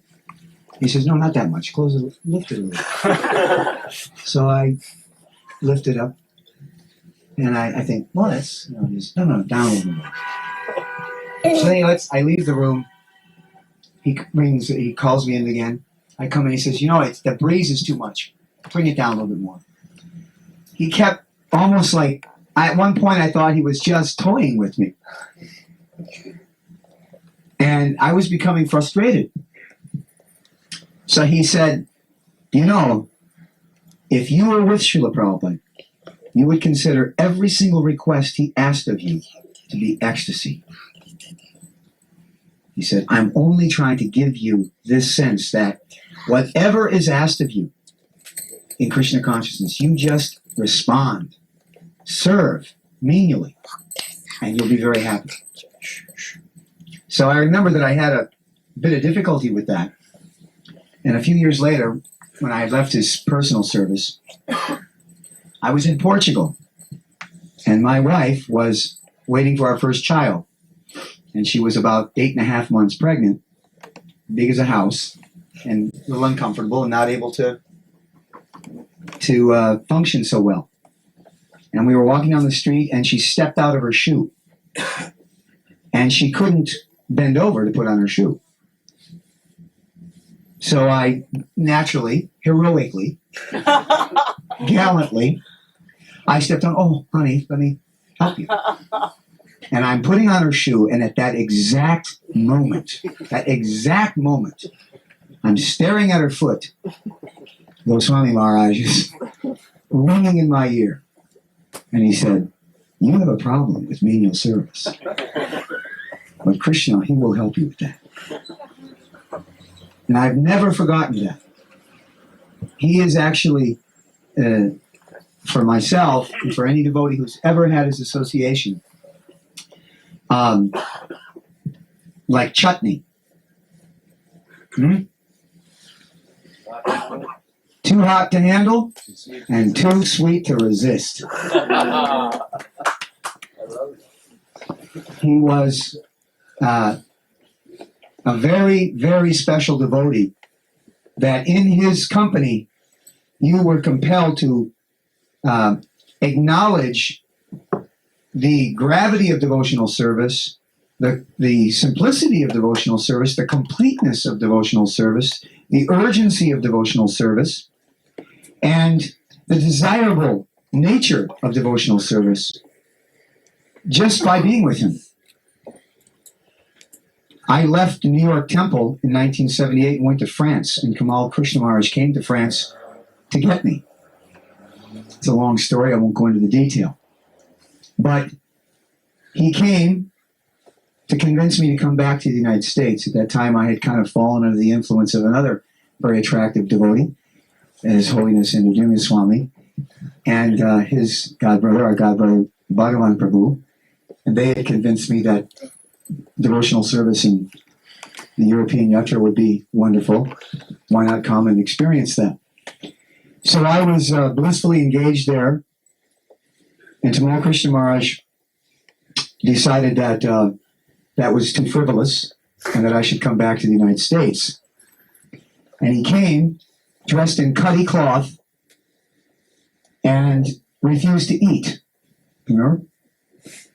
He says, no, not that much. Lift it a little bit. So I lift it up. And I think, well, that's, no, down a little more. So anyway, I leave the room. He calls me in again. I come in, he says, the breeze is too much. Bring it down a little bit more. He kept almost like, at one point I thought he was just toying with me. And I was becoming frustrated. So he said, if you were with Srila Prabhupada, you would consider every single request he asked of you to be ecstasy. He said, I'm only trying to give you this sense that whatever is asked of you in Krishna consciousness, you just respond, serve menially, and you'll be very happy. So I remember that I had a bit of difficulty with that. And a few years later, when I had left his personal service, I was in Portugal. And my wife was waiting for our first child. And she was about 8.5 months pregnant, big as a house, and a little uncomfortable and not able to function so well. And we were walking down the street, and she stepped out of her shoe. And she couldn't bend over to put on her shoe. So I naturally, heroically, gallantly, I stepped on, oh, honey, let me help you. And I'm putting on her shoe, and at that exact moment, I'm staring at her foot. Goswami Maharaj is ringing in my ear. And he said, you have a problem with menial service. But Krishna, he will help you with that. And I've never forgotten that. He is actually, for myself and for any devotee who's ever had his association, like chutney. Too hot to handle and too sweet to resist. He was a very, very special devotee that in his company you were compelled to acknowledge the gravity of devotional service, the simplicity of devotional service, the completeness of devotional service, the urgency of devotional service, and the desirable nature of devotional service just by being with him. I left the New York Temple in 1978 and went to France, and Tamal Krishna Maharaj came to France to get me. It's a long story, I won't go into the detail. But he came to convince me to come back to the United States. At that time, I had kind of fallen under the influence of another very attractive devotee, His Holiness Remembrances Swami, and his godbrother, our godbrother Bhagavan Prabhu. And they had convinced me that devotional service in the European Yatra would be wonderful. Why not come and experience that? So I was blissfully engaged there, and Tamal Krishna Maharaj decided that that was too frivolous and that I should come back to the United States. And he came dressed in cutty cloth and refused to eat. Remember?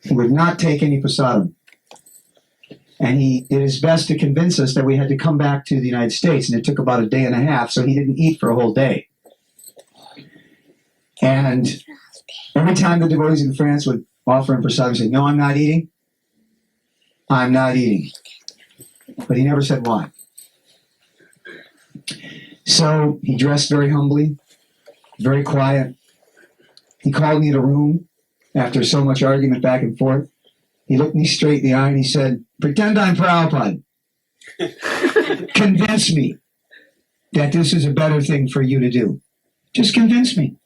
He would not take any prasadam. And he did his best to convince us that we had to come back to the United States, and it took about a day and a half, so he didn't eat for a whole day. And every time the devotees in France would offer him prasadam, he'd say, "No, I'm not eating. I'm not eating." But he never said why. So he dressed very humbly, very quiet. He called me in a room after so much argument back and forth. He looked me straight in the eye and he said, "Pretend I'm Prabhupada. Convince me that this is a better thing for you to do. Just convince me."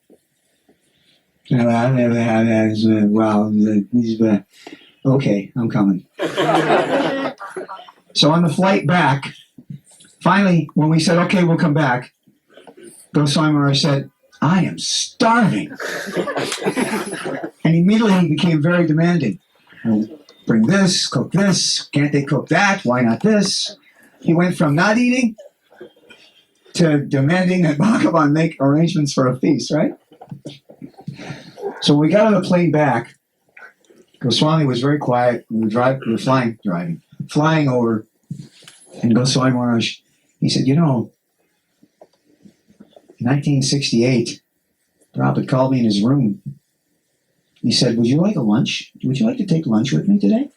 Okay, I'm coming. So on the flight back, finally, when we said, "Okay, we'll come back," Goswami Maharaj said, "I am starving." And immediately he became very demanding. "Bring this, cook this, can't they cook that? Why not this?" He went from not eating to demanding that Bhagavan make arrangements for a feast, right? So when we got on the plane back, Goswami was very quiet. We were flying over, and Goswami Maharaj, he said, "You know, in 1968, Prabhupada called me in his room. He said, 'Would you like a lunch? Would you like to take lunch with me today?'"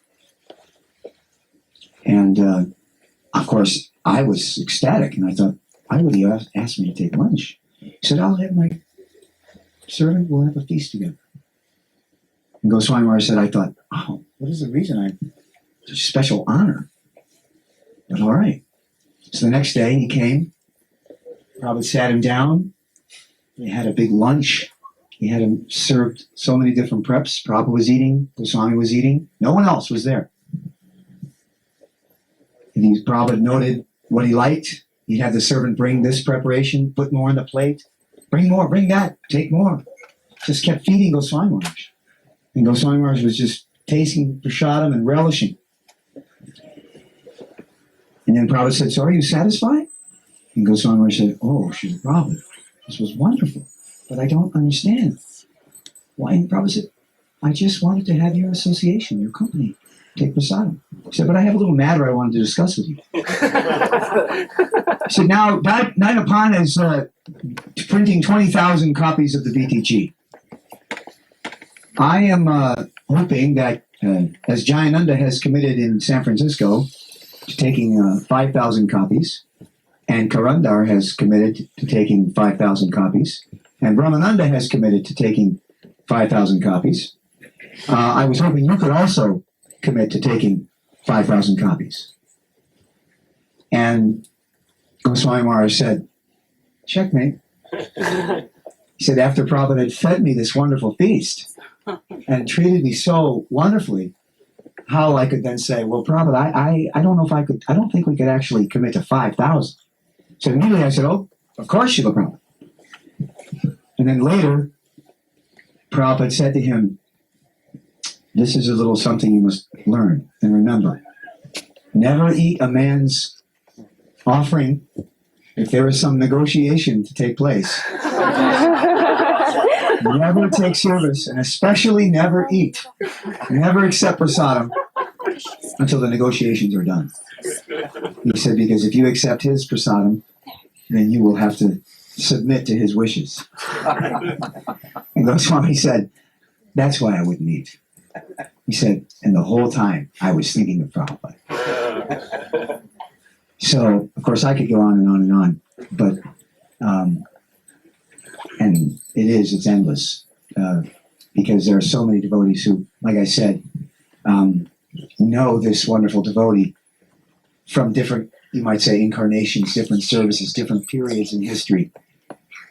And of course, I was ecstatic, and I thought, why would he ask me to take lunch? He said, "I'll have my servant, we'll have a feast together." And Goswami Maharaj said, I thought, "Oh, what is the reason? It's a special honor." But all right. So the next day he came, Prabhupada sat him down, they had a big lunch. He had him served so many different preps. Prabhupada was eating, Goswami was eating, no one else was there. And Prabhupada noted what he liked. He'd have the servant bring this preparation, put more on the plate, bring more, bring that, take more. Just kept feeding Goswami Maharaj. And Goswami Maharaj was just tasting prasadam and relishing. And then Prabhupada said, "So are you satisfied?" And Goswami Maharaj said, "Oh, Srila Prabhupada, this was wonderful, but I don't understand." Why? And Prabhupada said, "I just wanted to have your association, your company, take prasadam." He said, "But I have a little matter I wanted to discuss with you." He said, "Now, Nainapan is printing 20,000 copies of the BTG. I am hoping that, as Jayananda has committed in San Francisco to taking 5,000 copies, and Karandar has committed to taking 5,000 copies, and Brahmananda has committed to taking 5,000 copies. I was hoping you could also commit to taking 5,000 copies." And Goswami Maharaj said, "Checkmate." He said, "After Prabhupada had fed me this wonderful feast and treated me so wonderfully, how I could then say, well, Prabhupada, I don't know if I could, I don't think we could actually commit to 5,000. So immediately I said, oh, of course, Srila Prabhupada. And then later, Prabhupada said to him, this is a little something you must learn and remember. Never eat a man's offering if there is some negotiation to take place. Never take service, and especially never eat. Never accept prasadam until the negotiations are done. He said, because if you accept his prasadam, then you will have to submit to his wishes. And Goswami said, that's why I wouldn't eat. He said, and the whole time I was thinking of Prabhupada. So, of course, I could go on and on and on, but, and it's endless, because there are so many devotees who, like I said, know this wonderful devotee from different, you might say, incarnations, different services, different periods in history.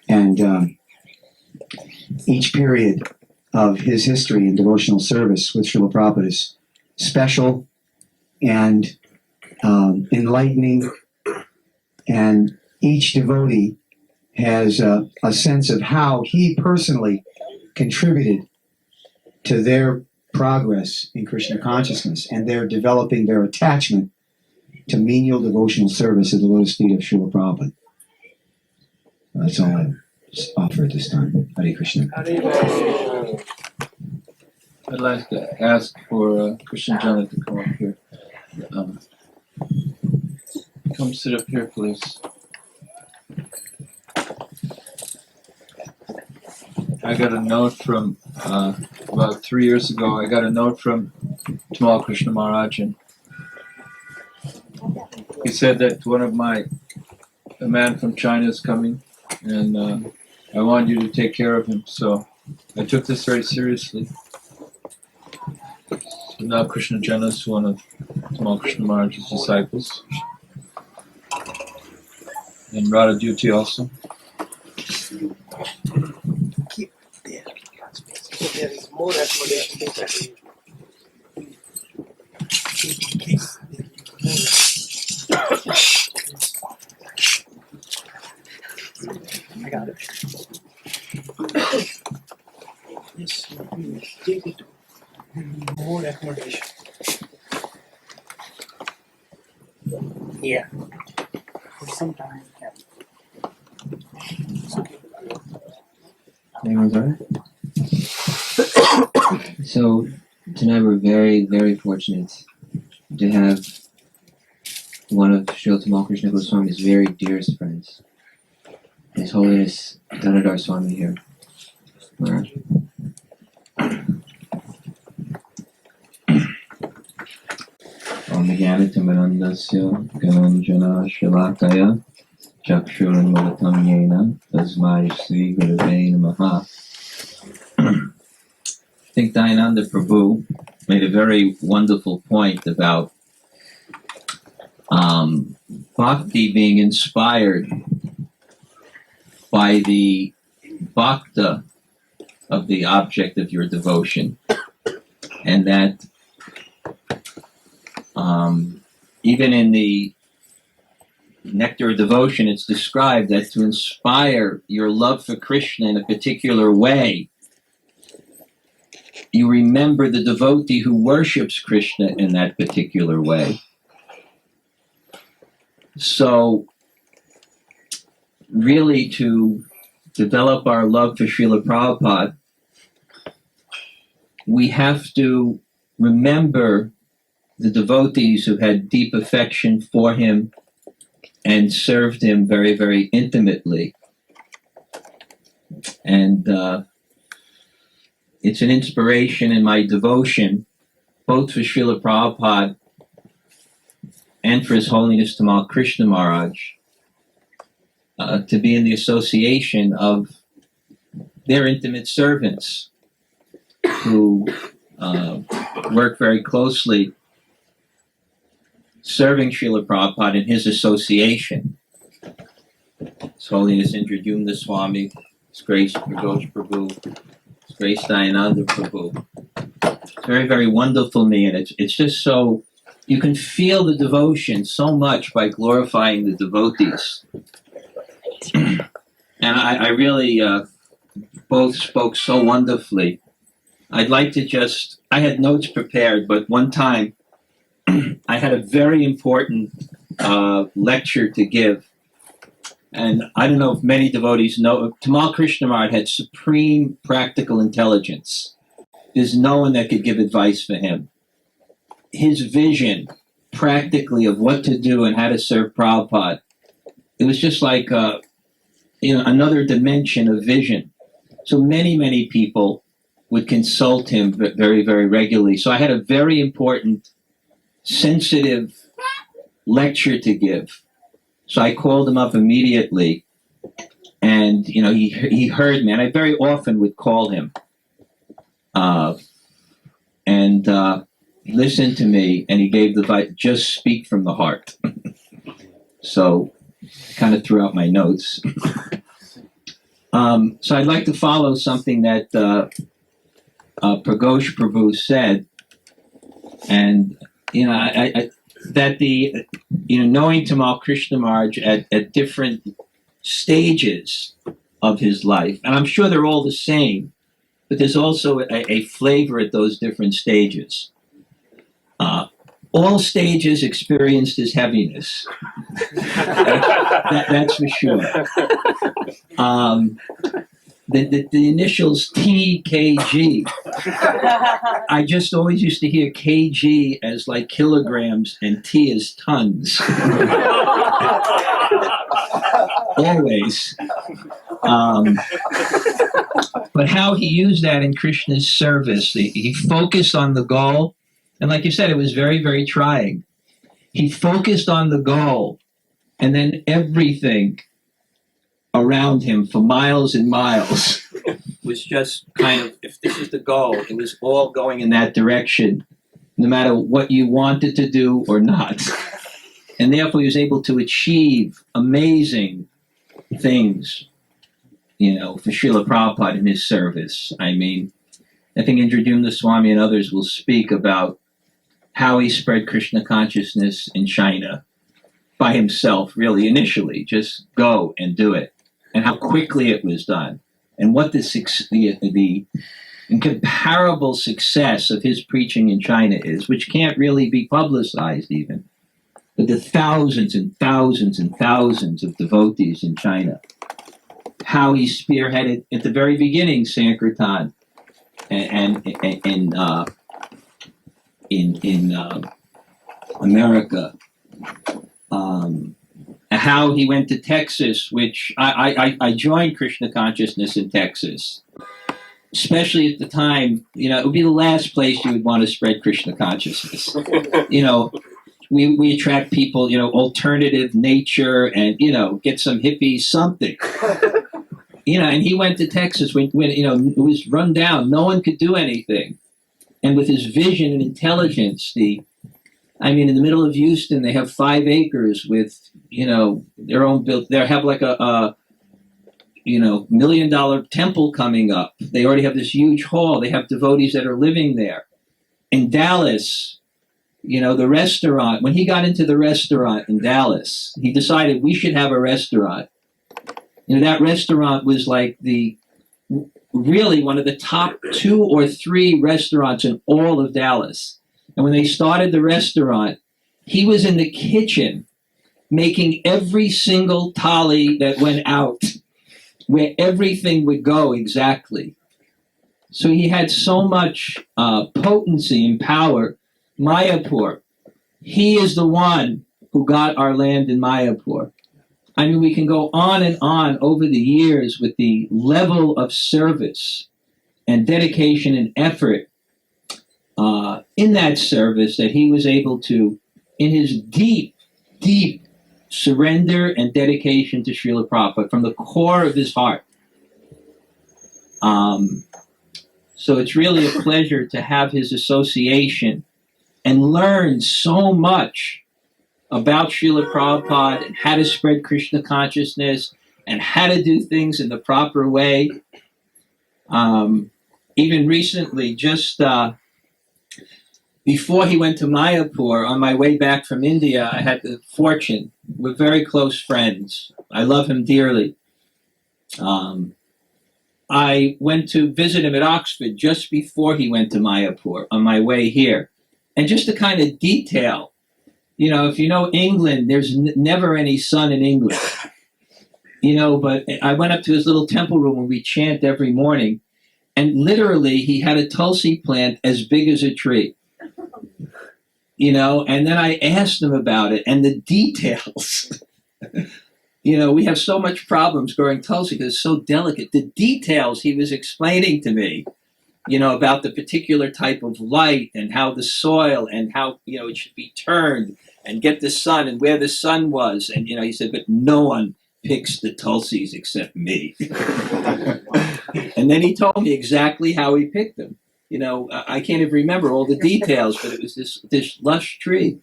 And each period of his history in devotional service with Srila Prabhupada is special and enlightening, and each devotee has a sense of how he personally contributed to their progress in Krishna consciousness and their developing their attachment to menial devotional service at the lotus feet of Srila Prabhupada. That's all I offer at this time. Hare Krishna. I'd like to ask for Krishna Jana to come up here. Come sit up here, please. I got a note from, about 3 years ago, I got a note from Tamal Krishna Maharaj, and he said that a man from China is coming, and I want you to take care of him. So I took this very seriously. So now Krishna Jana is one of Tamal Krishna Maharaj's disciples. And Radha Duty also. There is more accommodation. I got it. Yes, take it. More accommodation. Yeah. For some time. Yeah. It's okay. Everyone's all right? So tonight we're very, very fortunate to have one of Srila Tamal Krishna Goswami's very dearest friends, His Holiness Damodar Swami here. Maharaj. Om Jnanatimirandasya Galanjana Shalakaya Chakshuranmulatam Yena Tasmai Sri Gurave Namaha. I think Dayananda Prabhu made a very wonderful point about bhakti being inspired by the bhakta of the object of your devotion, and that even in the Nectar of Devotion, it's described that to inspire your love for Krishna in a particular way, you remember the devotee who worships Krishna in that particular way. So, really, to develop our love for Srila Prabhupada, we have to remember the devotees who had deep affection for him and served him very, very intimately. And it's an inspiration in my devotion, both for Srila Prabhupada and for His Holiness Tamal Krishna Maharaj, to be in the association of their intimate servants who work very closely serving Srila Prabhupada in his association. His Holiness Indradyumna Swami, His Grace Pradosh Prabhu, His Grace Dayananda Prabhu, It's very, very wonderful to me, and it's just so you can feel the devotion so much by glorifying the devotees. And I really both spoke so wonderfully. I'd like to I had notes prepared, but one time I had a very important lecture to give. And I don't know if many devotees know, Tamal Krishna Maharaj had supreme practical intelligence. There's no one that could give advice for him. His vision, practically, of what to do and how to serve Prabhupada, it was just like another dimension of vision. So many, many people would consult him very, very regularly. So I had a very important, sensitive lecture to give. So I called him up immediately, and he heard me, and I very often would call him, and he listened to me, and he gave the advice, just speak from the heart. So kind of threw out my notes. So I'd like to follow something that Pragosh Prabhu said, and knowing Tamal Krishna Maharaj at different stages of his life, and I'm sure they're all the same, but there's also a flavor at those different stages. All stages experienced his heaviness. That's for sure. The initials TKG. I just always used to hear KG as like kilograms and T as tons. Always. But how he used that in Krishna's service, he focused on the goal. And like you said, it was very, very trying. He focused on the goal, and then everything around him for miles and miles was just kind of, if this is the goal, it was all going in that direction, no matter what you wanted to do or not. And therefore he was able to achieve amazing things, for Srila Prabhupada in his service. I mean, I think Indradumna Swami and others will speak about how he spread Krishna consciousness in China by himself, really, initially. Just go and do it. And how quickly it was done. And what the incomparable success of his preaching in China is, which can't really be publicized even. But the thousands and thousands and thousands of devotees in China. How he spearheaded, at the very beginning, Sankirtan and in America, how he went to Texas, which I joined Krishna Consciousness in Texas, especially at the time. It would be the last place you would want to spread Krishna Consciousness. We attract people, alternative nature, and get some hippies, something. And he went to Texas when it was run down, no one could do anything. And with his vision and intelligence, in the middle of Houston, they have 5 acres with, their own built. They have like a $1 million temple coming up. They already have this huge hall. They have devotees that are living there. In Dallas, the restaurant. When he got into the restaurant in Dallas, he decided we should have a restaurant. That restaurant was like really one of the top 2 or 3 restaurants in all of Dallas. And when they started the restaurant, he was in the kitchen making every single thali that went out, where everything would go exactly. So he had so much potency and power. Mayapur, he is the one who got our land in Mayapur. We can go on and on over the years with the level of service and dedication and effort in that service that he was able to, in his deep, deep surrender and dedication to Srila Prabhupada from the core of his heart. So it's really a pleasure to have his association and learn so much about Srila Prabhupada and how to spread Krishna consciousness and how to do things in the proper way. Even recently, just before he went to Mayapur, on my way back from India, I had the fortune. We're very close friends. I love him dearly. I went to visit him at Oxford just before he went to Mayapur on my way here. And just to kind of detail, if you know England, there's never any sun in England. But I went up to his little temple room where we chant every morning. And literally, he had a tulsi plant as big as a tree. And then I asked him about it and the details. We have so much problems growing tulsi because it's so delicate. The details he was explaining to me, about the particular type of light and how the soil and how, it should be turned and get the sun and where the sun was. And, he said, but no one picks the tulsis except me. And then he told me exactly how he picked them. I can't even remember all the details, but it was this lush tree.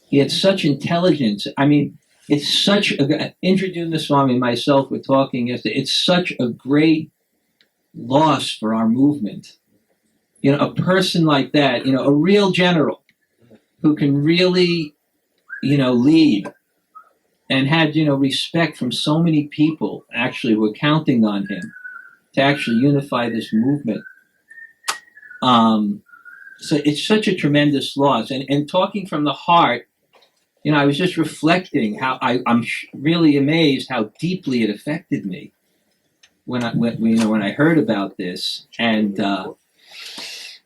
He had such intelligence. I mean, it's such a, Indradyumna Swami and myself were talking yesterday, it's such a great loss for our movement. A person like that, a real general who can really, lead and had, respect from so many people actually who were counting on him to actually unify this movement. So it's such a tremendous loss. And talking from the heart, I was just reflecting how I'm really amazed how deeply it affected me when I heard about this. And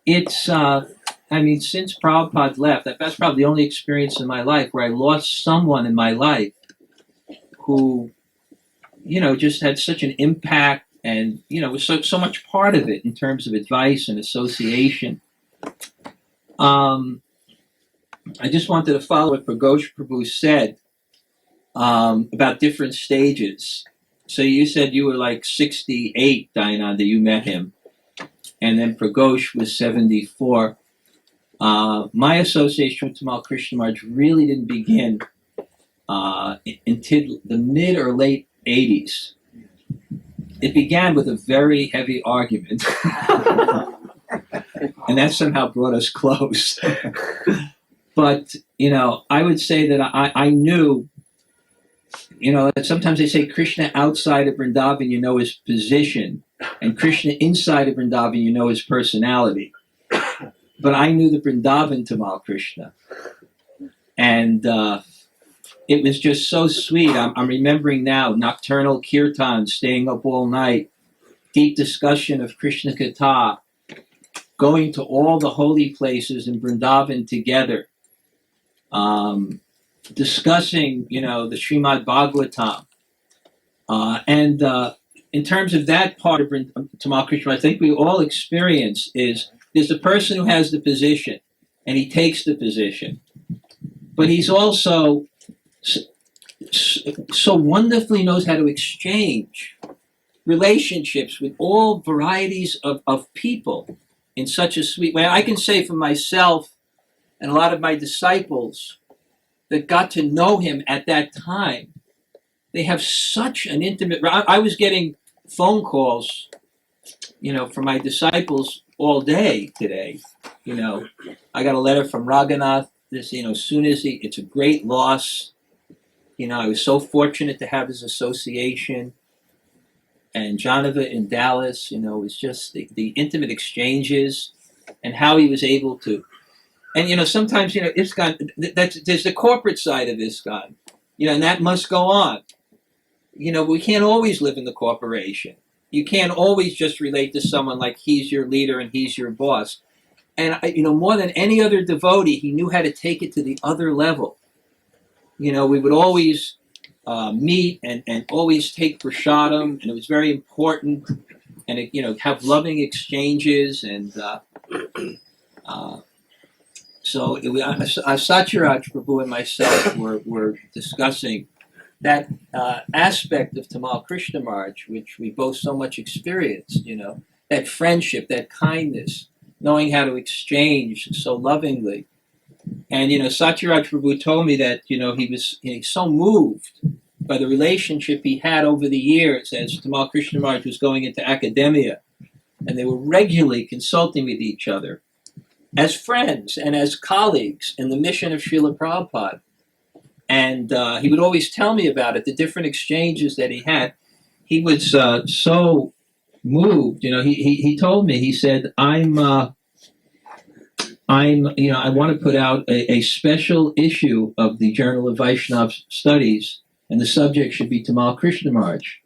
it's since Prabhupada left, that's probably the only experience in my life where I lost someone in my life who, just had such an impact and, was so much part of it in terms of advice and association. I just wanted to follow what Pragosh Prabhu said about different stages. So you said you were like 68, Dayananda, you met him. And then Pragosh was 74. My association with Tamal Krishna Maharaj really didn't begin until the mid or late 80s. It began with a very heavy argument. And that somehow brought us close. But, I would say that I knew, that sometimes they say Krishna outside of Vrindavan, his position, and Krishna inside of Vrindavan, his personality. But I knew the Vrindavan Tamal Krishna. And it was just so sweet. I'm remembering now nocturnal kirtan, staying up all night, deep discussion of Krishna Katha, going to all the holy places in Vrindavan together, discussing, the Srimad Bhagavatam. And in terms of that part of Tamal Krishna, I think we all experience is there's the person who has the position, and he takes the position. But he's also so wonderfully knows how to exchange relationships with all varieties of people in such a sweet way. I can say for myself and a lot of my disciples that got to know him at that time, they have such an intimate... I was getting phone calls, from my disciples all day today. I got a letter from Raghunath, soon as it's a great loss. I was so fortunate to have his association. And Janava in Dallas, it was just the intimate exchanges and how he was able to. And, sometimes, ISKCON, there's the corporate side of ISKCON, and that must go on. We can't always live in the corporation. You can't always just relate to someone like he's your leader and he's your boss. And, more than any other devotee, he knew how to take it to the other level. We would always meet and always take prasadam, and it was very important. And, have loving exchanges. And so Satyaraj Prabhu and myself were discussing that aspect of Tamal Krishna Maharaj, which we both so much experienced, that friendship, that kindness, knowing how to exchange so lovingly. And, Satyaraj Prabhu told me that, he was so moved by the relationship he had over the years as Tamal Krishna Maharaj was going into academia. And they were regularly consulting with each other. as friends and as colleagues in the mission of Srila Prabhupada. And he would always tell me about it, the different exchanges that he had. He was so moved. He told me, he said, I want to put out a special issue of the Journal of Vaishnava Studies, and the subject should be Tamal Krishna Maharaj.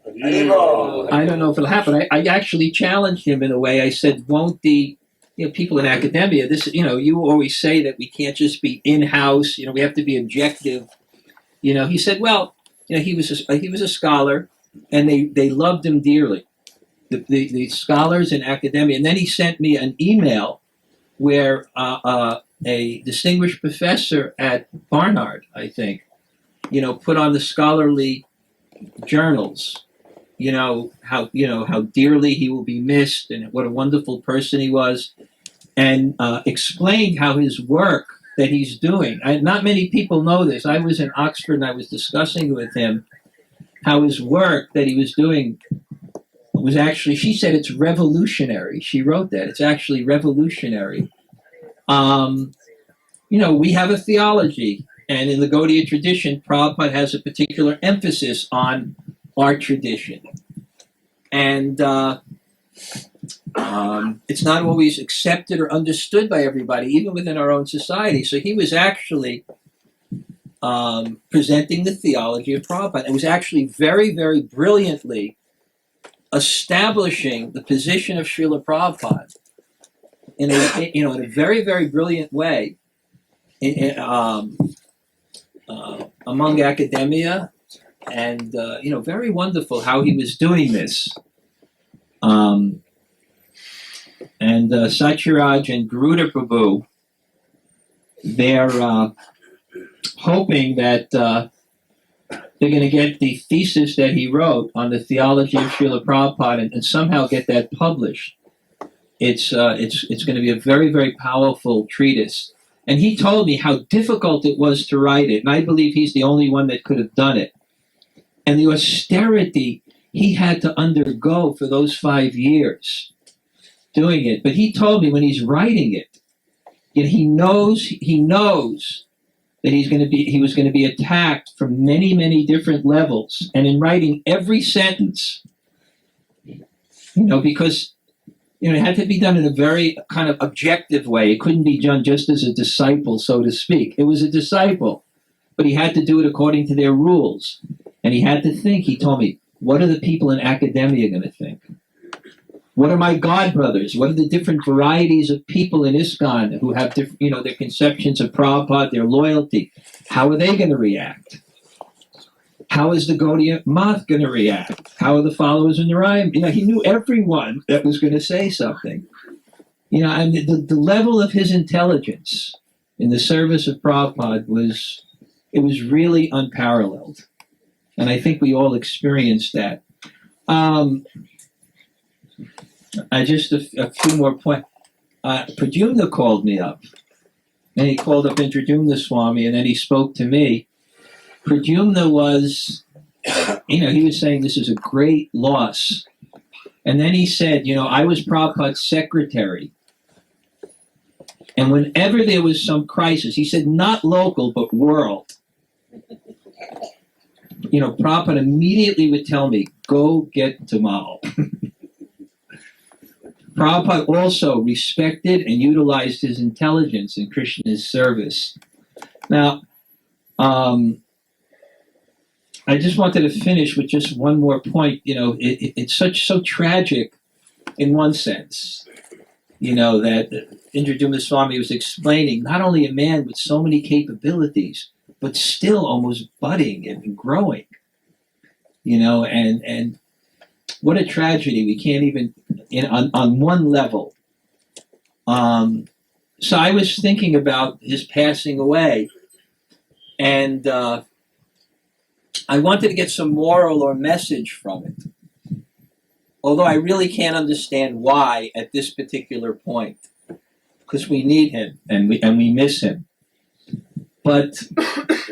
I don't know if it'll happen. I actually challenged him in a way. I said, won't the people in academia, you always say that we can't just be in-house, we have to be objective. He said, well, he was a scholar, and they loved him dearly, the scholars in academia. And then he sent me an email where a distinguished professor at Barnard, I think, put on the scholarly journals, how dearly he will be missed and what a wonderful person he was, and explained how his work that he's doing. Not many people know this. I was in Oxford and I was discussing with him how his work that he was doing was actually, she said, it's revolutionary. She wrote that. It's actually revolutionary. We have a theology, and in the Gaudiya tradition, Prabhupada has a particular emphasis on our tradition. And it's not always accepted or understood by everybody, even within our own society. So he was actually presenting the theology of Prabhupada. It was actually very, very brilliantly establishing the position of Srila Prabhupada in a very, very brilliant way among academia, and very wonderful how he was doing this. And Satyaraj and Garuda Prabhu, they're hoping that they're going to get the thesis that he wrote on the theology of Srila Prabhupada and somehow get that published. It's going to be a very, very powerful treatise. And he told me how difficult it was to write it, and I believe he's the only one that could have done it. And the austerity he had to undergo for those 5 years doing it. But he told me when he's writing it, he knows that he was going to be attacked from many, many different levels. And in writing every sentence, because it had to be done in a very kind of objective way. It couldn't be done just as a disciple, so to speak. It was a disciple, but he had to do it according to their rules. And he had to think, he told me, what are the people in academia going to think? What are my godbrothers? What are the different varieties of people in ISKCON who have different, their conceptions of Prabhupada, their loyalty? How are they going to react? How is the Gaudiya Math going to react? How are the followers in Narayan? He knew everyone that was going to say something. And the level of his intelligence in the service of Prabhupada was really unparalleled. And I think we all experienced that. Just a few more points. Pradyumna called me up. And he called up Indradyumna Swami, and then he spoke to me. Pradyumna was, he was saying this is a great loss. And then he said, I was Prabhupada's secretary. And whenever there was some crisis, he said, not local, but world. Prabhupada immediately would tell me, go get Tamal. Prabhupada also respected and utilized his intelligence in Krishna's service. Now, I just wanted to finish with just one more point. It's so tragic in one sense, that Indradyumna Swami was explaining, not only a man with so many capabilities, but still almost budding and growing, and what a tragedy. We can't even, on one level. So I was thinking about his passing away, and I wanted to get some moral or message from it, although I really can't understand why at this particular point, because we need him and we miss him. But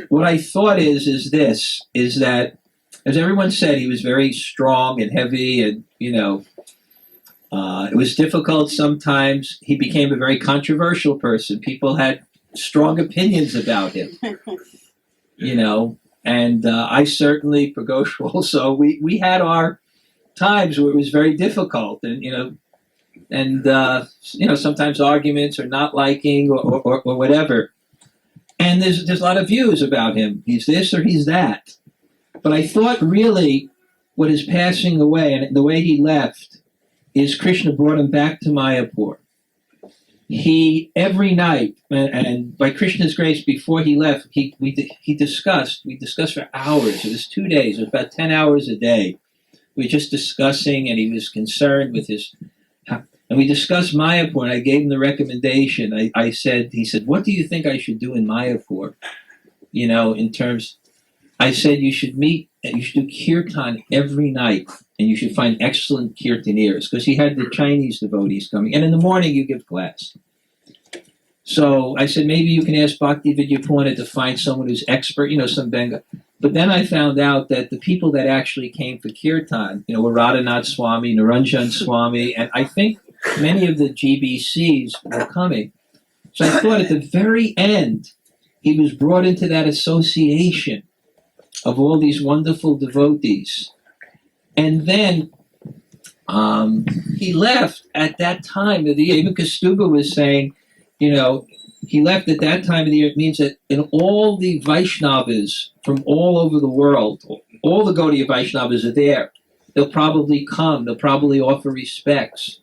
what I thought is that, as everyone said, he was very strong and heavy, and It was difficult sometimes. He became a very controversial person. People had strong opinions about him, and I certainly, Pragosh also, we had our times where it was very difficult, and sometimes arguments or not liking or whatever. And there's a lot of views about him. He's this or he's that. But I thought really what is passing away and the way he left is Krishna brought him back to Mayapur. He, every night, and by Krishna's grace, before he left, we discussed for hours. It was 2 days. It was about 10 hours a day. We were just discussing, and he was concerned with and we discussed Mayapur, and I gave him the recommendation. He said, what do you think I should do in Mayapur? I said, you should do kirtan every night, and you should find excellent kirtaneers, because he had the Chinese devotees coming. And in the morning, you give class. So I said, maybe you can ask Bhaktivedanta to find someone who's expert, some Benga. But then I found out that the people that actually came for kirtan, were Radhanath Swami, Naranjan Swami, and I think many of the GBCs were coming. So I thought at the very end, he was brought into that association of all these wonderful devotees. And then he left at that time of the year. Even Kastuba was saying, he left at that time of the year. It means that in all the Vaishnavas from all over the world, all the Gaudiya Vaishnavas are there. They'll probably come. They'll probably offer respects.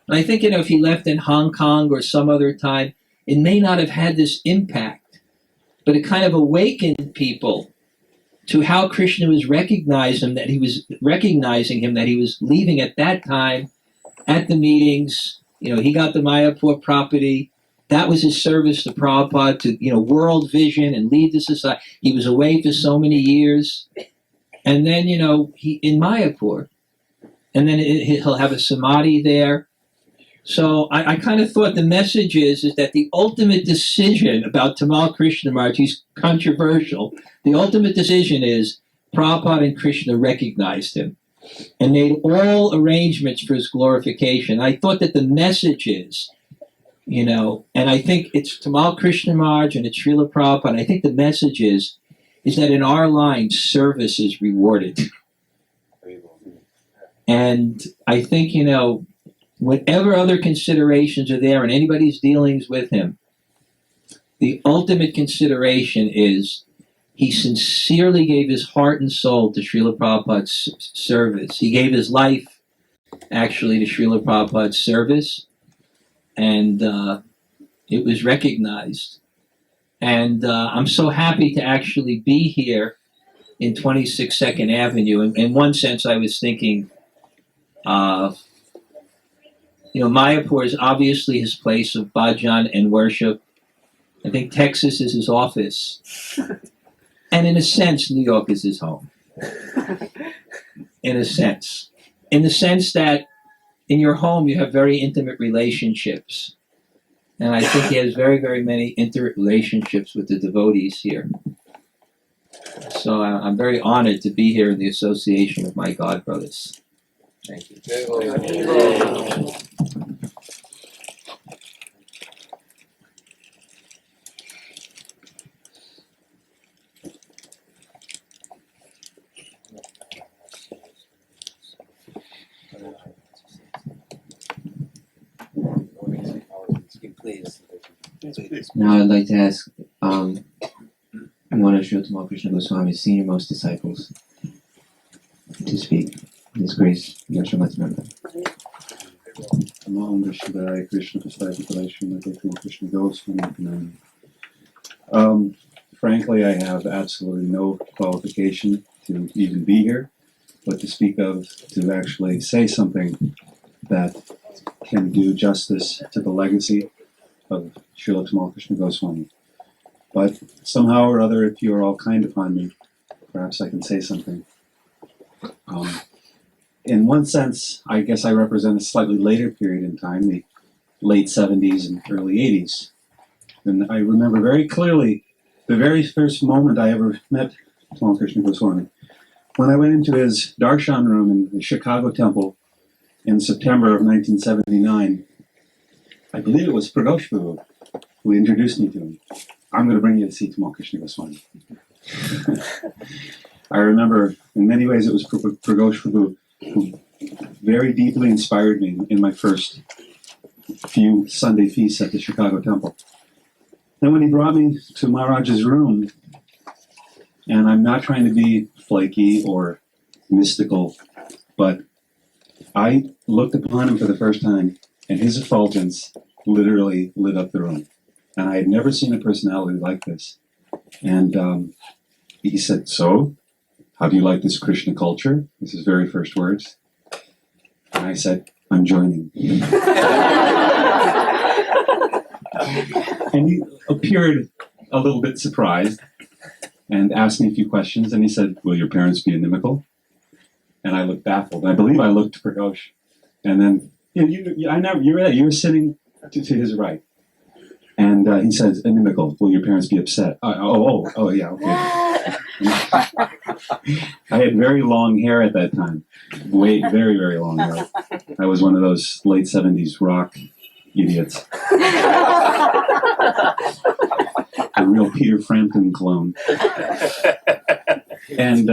And I think, if he left in Hong Kong or some other time, it may not have had this impact, but it kind of awakened people to how Krishna was recognizing him, that he was leaving at that time at the meetings. He got the Mayapur property. That was his service to Prabhupada, to, world vision and lead the society. He was away for so many years. And then, he in Mayapur. And then he'll have a samadhi there. So I kind of thought the message is that the ultimate decision about Tamal Krishna Maharaj, he's controversial. The ultimate decision is Prabhupada and Krishna recognized him and made all arrangements for his glorification. I thought that the message is, and I think it's Tamal Krishna Maharaj and it's Srila Prabhupada. And I think the message is that in our line, service is rewarded. And I think, whatever other considerations are there in anybody's dealings with him, the ultimate consideration is he sincerely gave his heart and soul to Srila Prabhupada's service. He gave his life, actually, to Srila Prabhupada's service, and it was recognized. And I'm so happy to actually be here in 26 Second Avenue. In one sense, I was thinking, Mayapur is obviously his place of bhajan and worship. I think Texas is his office. And in a sense, New York is his home. In a sense. In the sense that in your home, you have very intimate relationships. And I think he has very, very many intimate relationships with the devotees here. So I'm very honored to be here in the association of my God brothers. Thank you. Please. Please. Now I'd like to ask one of Srila Tamal Krishna Goswami's senior-most disciples to speak. His Grace, Yashamata Member. Tamal Krishna Krishna Goswami. Frankly, I have absolutely no qualification to even be here, but to actually say something that can do justice to the legacy of Srila Tamal Krishna Goswami. But somehow or other, if you are all kind upon me, perhaps I can say something. In one sense, I guess I represent a slightly later period in time, the late 70s and early 80s. And I remember very clearly the very first moment I ever met Tamal Krishna Goswami. When I went into his darshan room in the Chicago temple, in September of 1979, I believe it was Pragosh Prabhu who introduced me to him. I'm going to bring you to see Tamal Krishna Goswami. I remember, in many ways, it was Pragosh Prabhu who very deeply inspired me in my first few Sunday feasts at the Chicago Temple. Then when he brought me to Maharaj's room, and I'm not trying to be flaky or mystical, but I looked upon him for the first time, and his effulgence literally lit up the room. And I had never seen a personality like this. And he said, "So, how do you like this Krishna culture?" This is his very first words. And I said, "I'm joining." And he appeared a little bit surprised and asked me a few questions. And he said, "Will your parents be inimical?" And I looked baffled. I believe I looked to Pragosh. And then, you were sitting to his right. And he says, "Inimical, will your parents be upset?" Yeah, okay. I had very long hair at that time. Very, very long hair. I was one of those late 70s rock idiots. A real Peter Frampton clone. And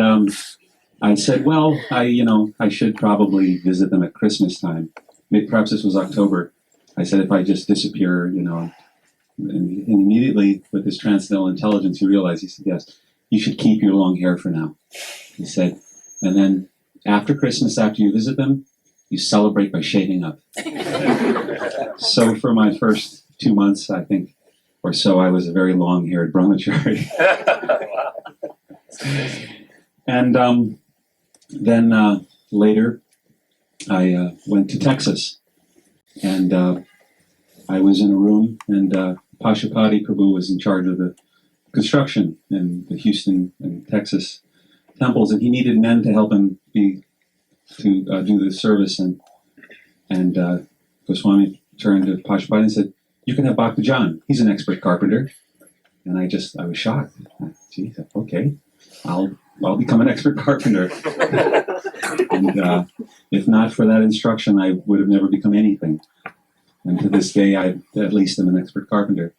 I said, "Well, I should probably visit them at Christmas time. Maybe, perhaps this was October." I said, "If I just disappear, And immediately, with his transcendental intelligence, he realized, he said, "Yes, you should keep your long hair for now." He said, "And then after Christmas, after you visit them, you celebrate by shaving up." So for my first 2 months, I think, or so, I was a very long-haired brahmachari. And then later, I went to Texas. And I was in a room, and Pashupati Prabhu was in charge of the construction in the Houston and Texas temples, and he needed men to help him do the service. And Goswami turned to Pashupati and said, "You can have Bhakti John. He's an expert carpenter." And I was shocked. Gee, okay, I'll become an expert carpenter. And if not for that instruction, I would have never become anything. And to this day, I at least am an expert carpenter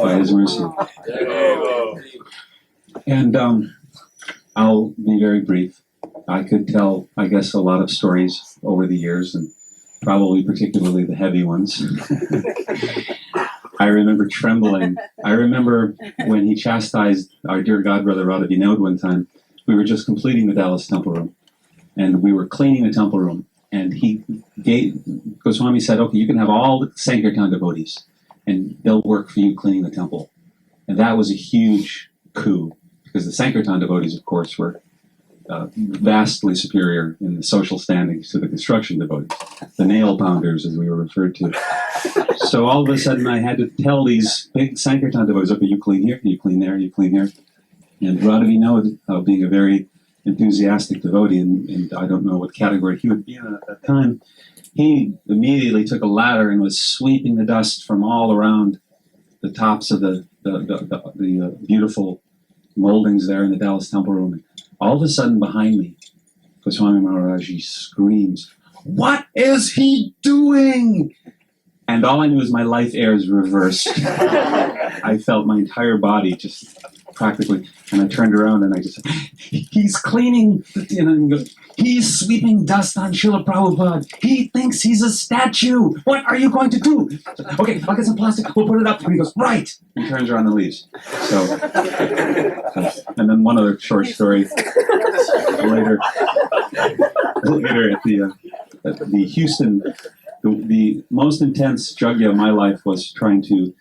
by his mercy. And I'll be very brief. I could tell, I guess, a lot of stories over the years, and probably particularly the heavy ones. I remember trembling. I remember when he chastised our dear godbrother Radha Vinod one time. We were just completing the Dallas Temple Room, and we were cleaning the temple room. And Goswami said, "Okay, you can have all the Sankirtan devotees, and they'll work for you cleaning the temple." And that was a huge coup, because the Sankirtan devotees, of course, were vastly superior in the social standings to the construction devotees, the nail pounders, as we were referred to. So all of a sudden, I had to tell these big Sankirtan devotees, "Okay, you clean here, you clean there, you clean here." And Radha Vinod, being a very enthusiastic devotee, and I don't know what category he would be in at that time, he immediately took a ladder and was sweeping the dust from all around the tops of the beautiful moldings there in the Dallas Temple Room. And all of a sudden, behind me, Goswami Maharaj screams, "What is he doing?" And all I knew is my life airs reversed. I felt my entire body just practically, and I turned around and I just said, "He's cleaning, and goes, he's sweeping dust on Srila Prabhupada. He thinks he's a statue. What are you going to do?" "Okay, I'll get some plastic, we'll put it up." And he goes, "Right." And turns around and leaves. So, and then one other short story. Later at the Houston, the most intense yajna of my life was trying to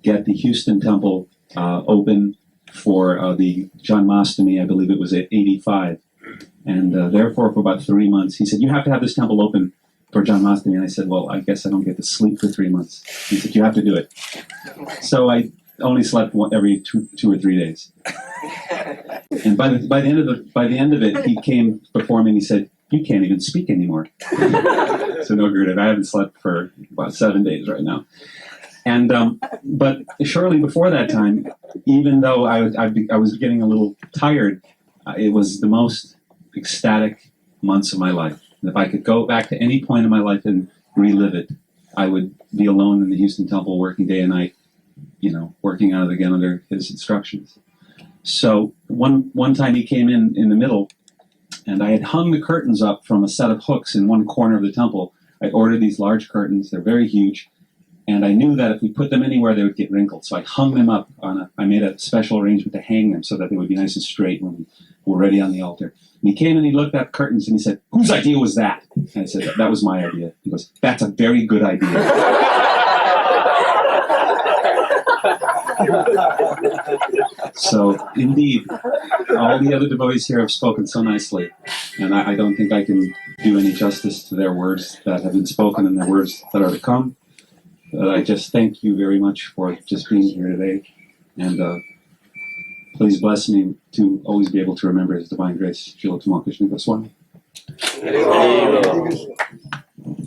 get the Houston temple open for the Janmashtami. I believe it was at 85. And therefore, for about 3 months, he said, "You have to have this temple open for Janmashtami." And I said, "Well, I guess I don't get to sleep for 3 months." He said, "You have to do it." So I only slept every two or 3 days. And by the end of it, he came before me and he said, "You can't even speak anymore." So no, Gurudev, I haven't slept for about 7 days right now. And but shortly before that time, even though I was getting a little tired, it was the most ecstatic months of my life. And if I could go back to any point in my life and relive it, I would be alone in the Houston temple working day and night, working on it again under his instructions. So one time he came in the middle, and I had hung the curtains up from a set of hooks in one corner of the temple. I ordered these large curtains. They're very huge. And I knew that if we put them anywhere, they would get wrinkled. So I hung them up I made a special arrangement to hang them so that they would be nice and straight when we were ready on the altar. And he came and he looked at the curtains and he said, "Whose idea was that?" And I said, "That was my idea." He goes, "That's a very good idea." So, indeed, all the other devotees here have spoken so nicely, and I don't think I can do any justice to their words that have been spoken and their words that are to come. But I just thank you very much for just being here today, and please bless me to always be able to remember His Divine Grace, Srila Tamal Krishna Goswami.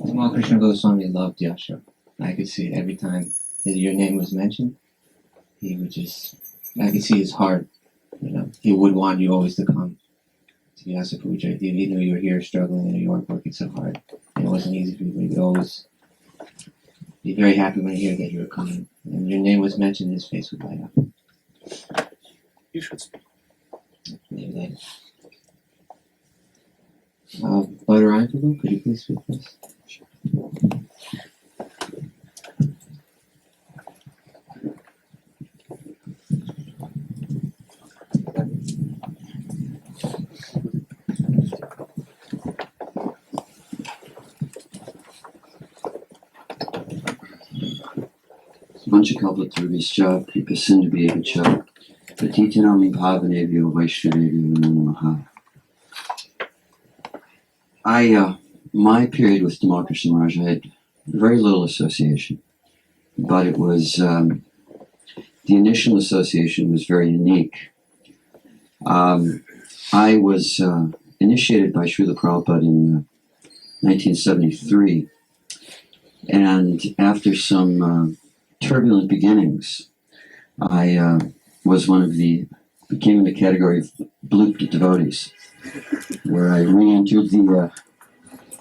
Tamal Krishna Goswami loved Yasha. I could see it every time that your name was mentioned. He would I could see his heart. He would want you always to come to Vyasa Puja. He knew you were here struggling in New York, working so hard. And it wasn't easy for you, but he would always be very happy when he heard that you were coming. And your name was mentioned, his face would light up. You should speak. Maybe later. Bhadarani Prabhu, could you please speak, please? Vanchakalpatarubhischa Kripasindhubhyevacha Patitanam Bhavanebhyo Vaishnavebhyo Namo Namaha. My period with Tamal Krishna Maharaj, I had very little association, but it was, the initial association was very unique. I was initiated by Srila Prabhupada in 1973, and after some turbulent beginnings, I became in the category of blooped devotees, where I re-entered the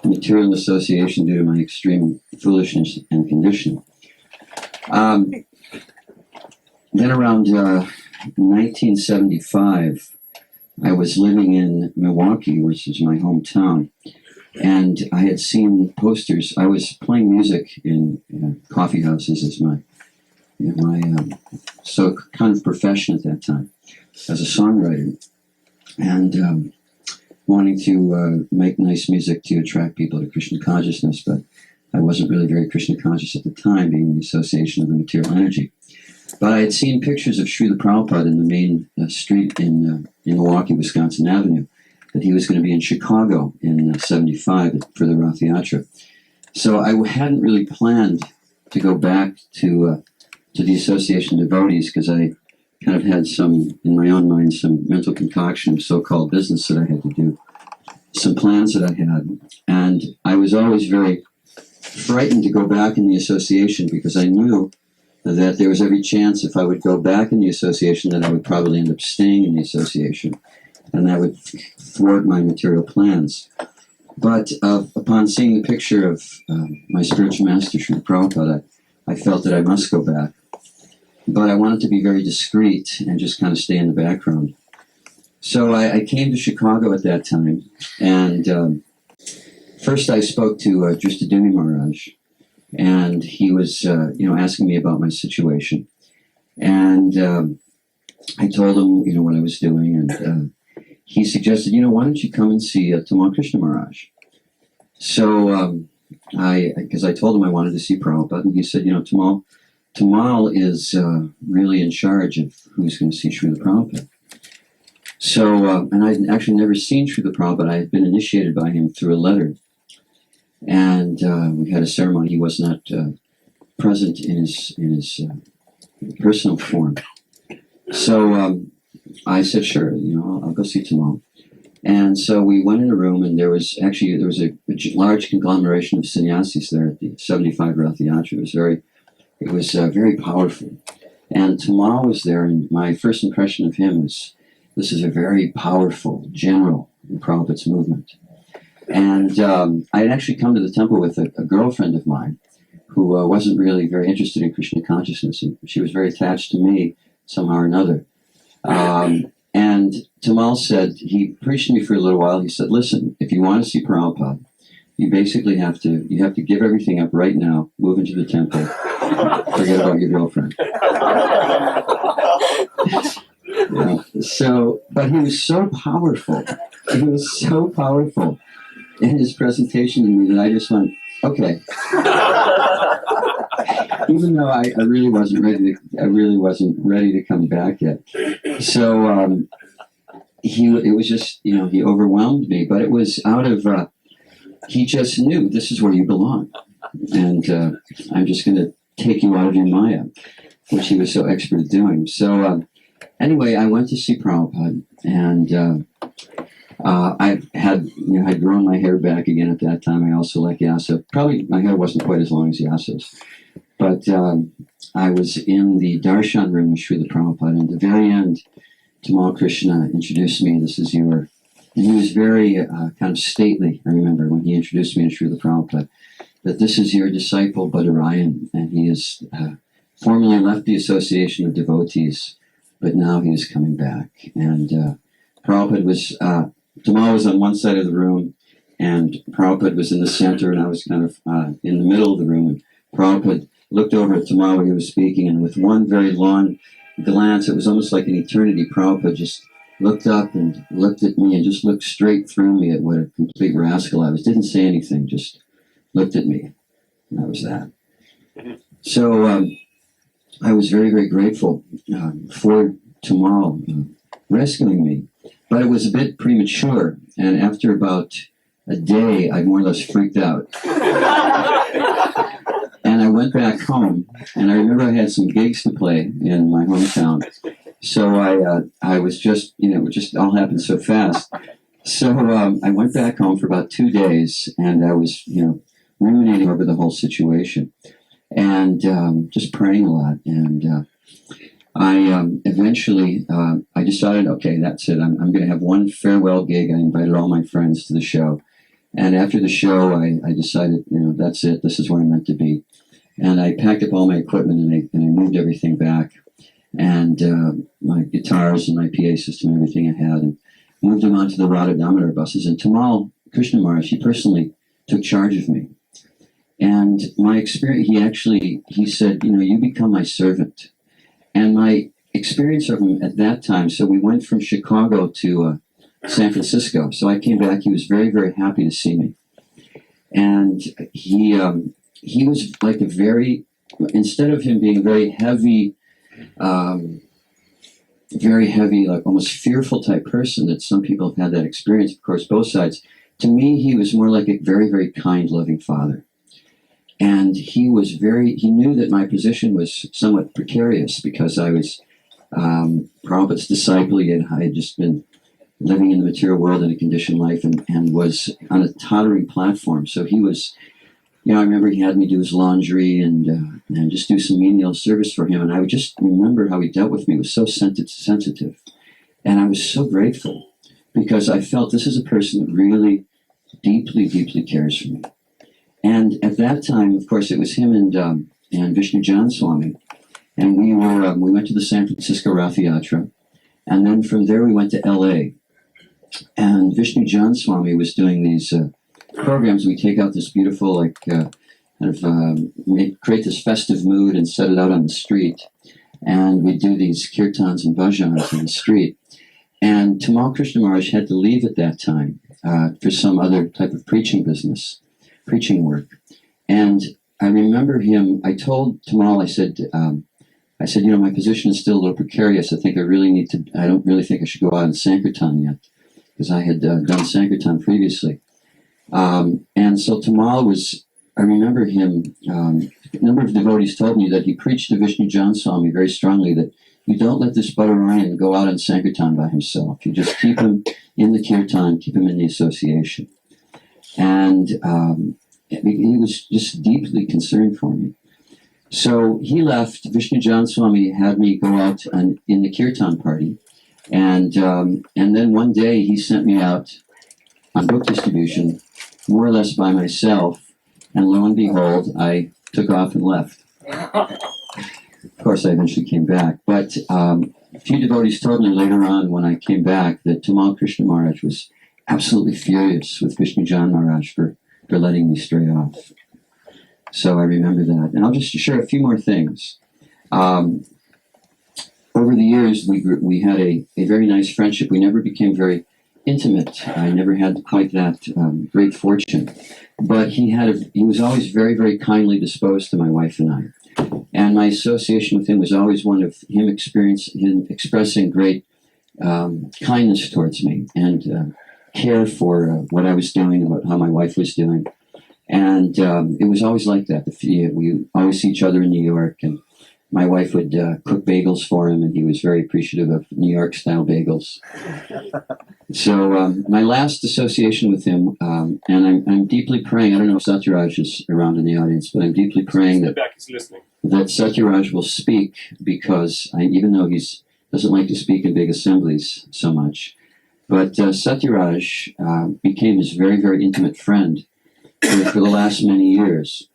material association due to my extreme foolishness and conditioning. Then around 1975, I was living in Milwaukee, which is my hometown, and I had seen posters. I was playing music in coffee houses as my so kind of profession at that time, as a songwriter, and wanting to make nice music to attract people to Krishna consciousness, but I wasn't really very Krishna conscious at the time, being the association of the material energy. But I had seen pictures of Srila Prabhupada in the main street in Milwaukee, Wisconsin Avenue, that he was going to be in Chicago in 75 for the Rath Yatra. So I hadn't really planned to go back to the Association of Devotees, because I kind of had some, in my own mind, some mental concoction of so-called business that I had to do, some plans that I had. And I was always very frightened to go back in the association, because I knew that there was every chance if I would go back in the association that I would probably end up staying in the association, and that would thwart my material plans. But upon seeing the picture of my spiritual master, Srila Prabhupada, I felt that I must go back. But I wanted to be very discreet and just kind of stay in the background. So I came to Chicago at that time, and first I spoke to Dristaduni Maharaj, and he was asking me about my situation. And I told him, what I was doing, and he suggested, why don't you come and see Tamal Krishna Maharaj? So because I told him I wanted to see Prabhupada, and he said, Tamal is really in charge of who's going to see Srila Prabhupada. So, and I'd actually never seen Srila Prabhupada. I had been initiated by him through a letter. And we had a ceremony. He was not present in his personal form. So I said, sure, I'll go see Tamal. And so we went in a room, and there was a large conglomeration of sannyasis there at the 75 Rath Yatra. It was very powerful. And Tamal was there, and my first impression of him was, this is a very powerful general in Prabhupada's movement. And I had actually come to the temple with a girlfriend of mine who wasn't really very interested in Krishna consciousness, and she was very attached to me somehow or another. And Tamal said, he preached to me for a little while. He said, listen, if you want to see Prabhupada, you basically have to give everything up right now, move into the temple, forget about your girlfriend. Yeah. So, but he was so powerful. He was so powerful in his presentation to me that I just went, okay. Even though I really wasn't ready to come back yet. So it was just, he overwhelmed me, but it was out of, he just knew this is where you belong. And I'm just going to take you out of your Maya, which he was so expert at doing. So anyway, I went to see Prabhupada, and I had grown my hair back again at that time. I also like Yasa. Probably my hair wasn't quite as long as Yasa's. But I was in the darshan room with Srila Prabhupada, and at the very end, Tamal Krishna introduced me. This is your... And he was very kind of stately, I remember, when he introduced me to Srila Prabhupada, that this is your disciple, Badarayan, and he has formerly left the Association of Devotees, but now he is coming back. And Prabhupada was... Tamal was on one side of the room, and Prabhupada was in the center, and I was kind of in the middle of the room. And Prabhupada looked over at Tamal when he was speaking, and with one very long glance, it was almost like an eternity, Prabhupada just looked up and looked at me and just looked straight through me at what a complete rascal I was. Didn't say anything, just looked at me. And that was that. So I was very, very grateful for Tamal rescuing me. But it was a bit premature, and after about a day, I more or less freaked out. And I went back home, and I remember I had some gigs to play in my hometown. So I was just, it just all happened so fast. So I went back home for about 2 days, and I was, ruminating over the whole situation, and just praying a lot. And I eventually, I decided, okay, that's it. I'm going to have one farewell gig. I invited all my friends to the show. And after the show, I decided, that's it. This is where I'm meant to be. And I packed up all my equipment, and I moved everything back. And my guitars and my PA system, everything I had, and moved them onto the Radha Damodar buses. And Tamal Krishna Maharaj, he personally took charge of me. And my experience, he said, you become my servant. And my experience of him at that time, so we went from Chicago to San Francisco. So I came back. He was very, very happy to see me. And he was like instead of him being very heavy, like almost fearful type person that some people have had that experience, of course, both sides. To me, he was more like a very, very kind, loving father. And he knew that my position was somewhat precarious because I was Prabhupada's disciple. I had just been living in the material world in a conditioned life and was on a tottering platform. So he was, I remember he had me do his laundry and just do some menial service for him. And I would just remember how he dealt with me. It was so sensitive. And I was so grateful because I felt this is a person that really deeply, deeply cares for me. And at that time, of course, it was him and Vishnu Jan Swami. And we went to the San Francisco Rath Yatra. And then from there we went to LA. And Vishnu Jan Swami was doing these programs. We take out this beautiful, create this festive mood and set it out on the street. And we do these kirtans and bhajans in the street. And Tamal Krishna Maharaj had to leave at that time for some other type of preaching work. And I remember I told Tamal, I said, my position is still a little precarious. I don't really think I should go out in Sankirtan yet, because I had done Sankirtan previously. And so Tamal I remember him, a number of devotees told me that he preached to Vishnu Jan Swami very strongly that you don't let this Badarayan go out on Sankirtan by himself. You just keep him in the kirtan, keep him in the association. And he was just deeply concerned for me. So he left. Vishnu Jan Swami had me go out in the kirtan party. And then one day he sent me out on book distribution more or less by myself, and lo and behold, I took off and left. Of course, I eventually came back, but a few devotees told me later on when I came back that Tamal Krishna Maharaj was absolutely furious with Vishnu Jan Maharaj for letting me stray off. So I remember that. And I'll just share a few more things. Over the years, we had a very nice friendship. We never became very intimate. I never had quite that great fortune. But he was always very, very kindly disposed to my wife and I. And my association with him was always one of him expressing great kindness towards me and care for what I was doing, about how my wife was doing. And it was always like that. We always see each other in New York, and my wife would cook bagels for him, and he was very appreciative of New York-style bagels. So my last association with him, and I'm deeply praying, I don't know if Satyaraj is around in the audience, but I'm deeply praying that Satyaraj will speak, because even though he doesn't like to speak in big assemblies so much, but Satyaraj became his very, very intimate friend for the last many years.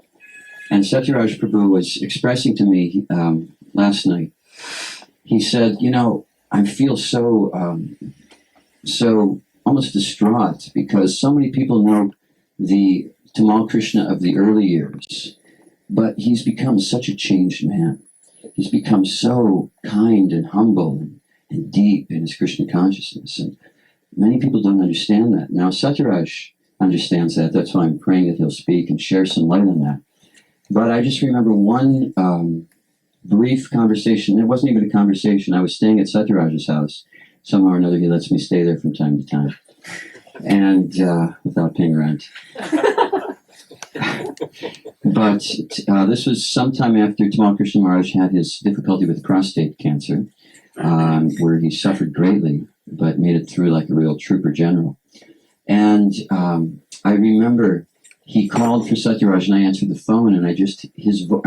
And Satyaraj Prabhu was expressing to me last night, he said, I feel so almost distraught, because so many people know the Tamal Krishna of the early years, but he's become such a changed man. He's become so kind and humble and deep in his Krishna consciousness. And many people don't understand that. Now, Satyaraj understands that. That's why I'm praying that he'll speak and share some light on that. But I just remember one brief conversation. It wasn't even a conversation. I was staying at Satyaraj's house. Somehow or another, he lets me stay there from time to time, and without paying rent. But this was sometime after Tamal Krishna Maharaj had his difficulty with prostate cancer, where he suffered greatly, but made it through like a real trooper general. And I remember he called for Satyaraj, and I answered the phone, and I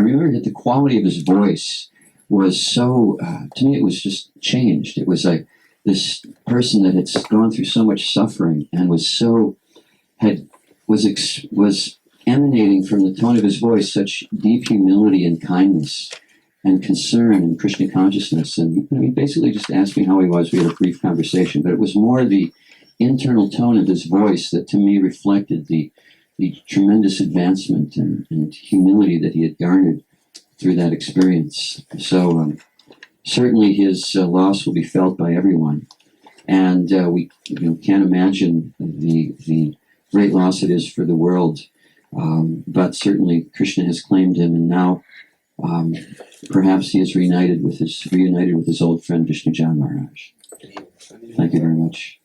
remember that the quality of his voice was so, to me, it was just changed. It was like this person that had gone through so much suffering and was emanating from the tone of his voice such deep humility and kindness and concern and Krishna consciousness. And he basically just asked me how he was. We had a brief conversation, but it was more the internal tone of his voice that to me reflected the tremendous advancement and humility that he had garnered through that experience. So certainly his loss will be felt by everyone. And we can't imagine the great loss it is for the world. But certainly Krishna has claimed him, and now perhaps he is reunited with his old friend Vishnu Jan Maharaj. Thank you very much.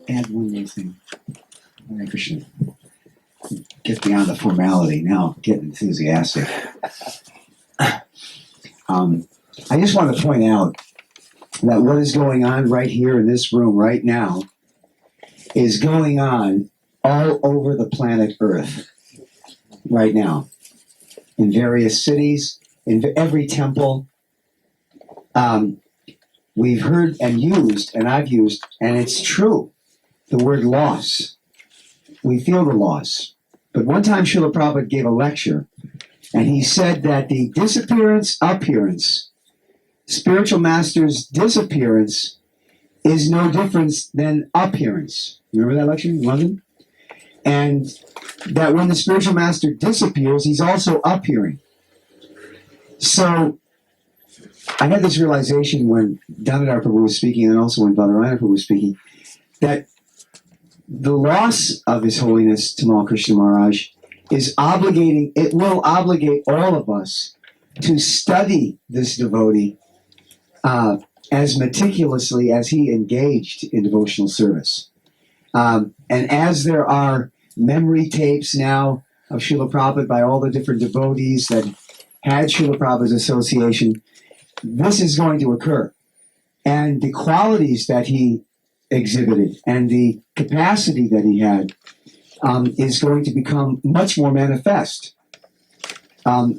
Add one more thing. Hare Krishna. Get beyond the formality now. Get enthusiastic. I just want to point out that what is going on right here in this room right now is going on all over the planet Earth right now, in various cities, in every temple. We've heard and used, and I've used, and it's true, the word loss. We feel the loss. But one time Srila Prabhupada gave a lecture, and he said that the disappearance, appearance, spiritual master's disappearance is no different than appearance. You remember that lecture in London? And that when the spiritual master disappears, he's also appearing. So I had this realization when Damodar Prabhu was speaking, and also when Badarayana Prabhu was speaking, that the loss of His Holiness Tamal Krishna Maharaj will obligate all of us to study this devotee as meticulously as he engaged in devotional service. And as there are memory tapes now of Srila Prabhupada by all the different devotees that had Srila Prabhupada's association, this is going to occur. And the qualities that he exhibited and the capacity that he had is going to become much more manifest.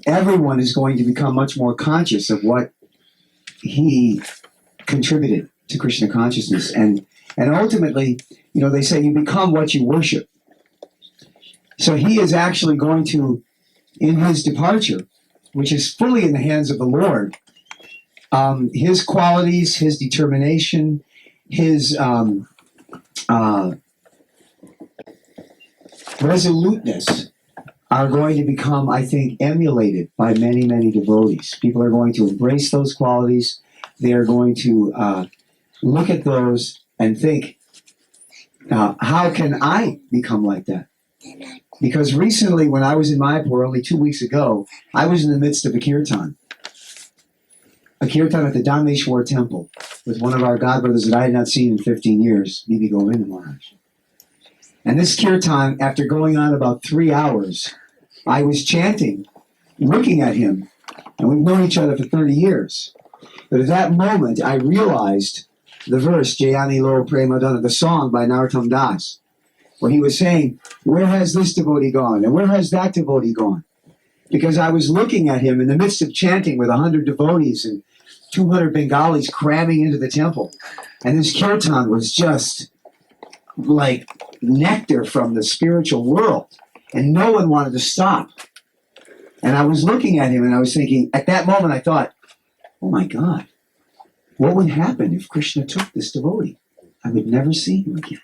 Everyone is going to become much more conscious of what he contributed to Krishna consciousness. And ultimately, they say you become what you worship. So he is actually going to, in his departure, which is fully in the hands of the Lord, his qualities, his determination, his resoluteness are going to become, I think, emulated by many, many devotees. People are going to embrace those qualities. They are going to look at those and think, how can I become like that? Because recently, when I was in Mayapur only 2 weeks ago, I was in the midst of a kirtan at the Dhameshwar temple with one of our godbrothers that I had not seen in 15 years, Bibi Govinda Maharaj. And this kirtan, after going on about 3 hours, I was chanting, looking at him, and we've known each other for 30 years. But at that moment, I realized the verse, Jayani Lo Premadana, the song by Narottam Das, where he was saying, where has this devotee gone? And where has that devotee gone? Because I was looking at him in the midst of chanting with 100 devotees and 200 Bengalis cramming into the temple. And this kirtan was just like nectar from the spiritual world. And no one wanted to stop. And I was looking at him and I was thinking, at that moment I thought, oh my God, what would happen if Krishna took this devotee? I would never see him again.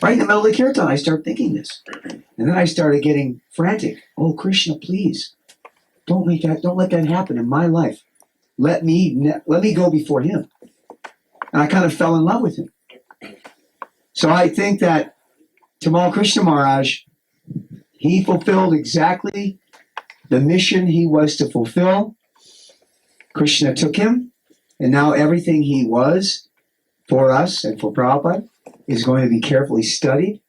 Right in the middle of the kirtan, I started thinking this. And then I started getting frantic. Oh, Krishna, please, don't let that happen in my life. Let me go before him. And I kind of fell in love with him. So I think that Tamal Krishna Maharaj, he fulfilled exactly the mission he was to fulfill. Krishna took him, and now everything he was for us and for Prabhupada is going to be carefully studied,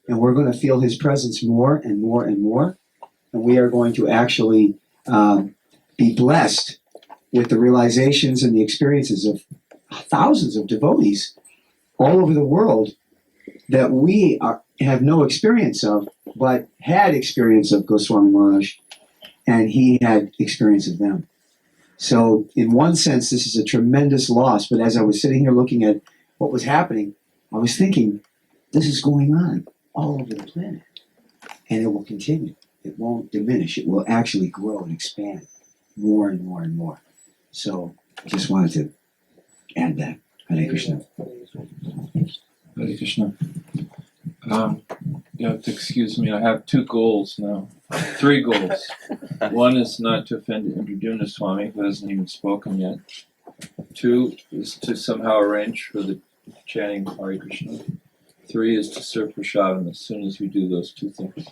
and we're going to feel his presence more and more and more, and we are going to actually be blessed with the realizations and the experiences of thousands of devotees all over the world that we have no experience of, but had experience of Goswami Maharaj, and he had experience of them. So in one sense, this is a tremendous loss, but as I was sitting here looking at what was happening, I was thinking, this is going on all over the planet, and it will continue. It won't diminish. It will actually grow and expand more and more and more. So I just wanted to add that. Hare Krishna. Hare Krishna. You have to excuse me, I have 2 goals now. 3 goals. One is not to offend Remembrances Swami, who hasn't even spoken yet. 2 is to somehow arrange for the chanting Hare Krishna. 3 is to serve prasadam as soon as we do those 2 things.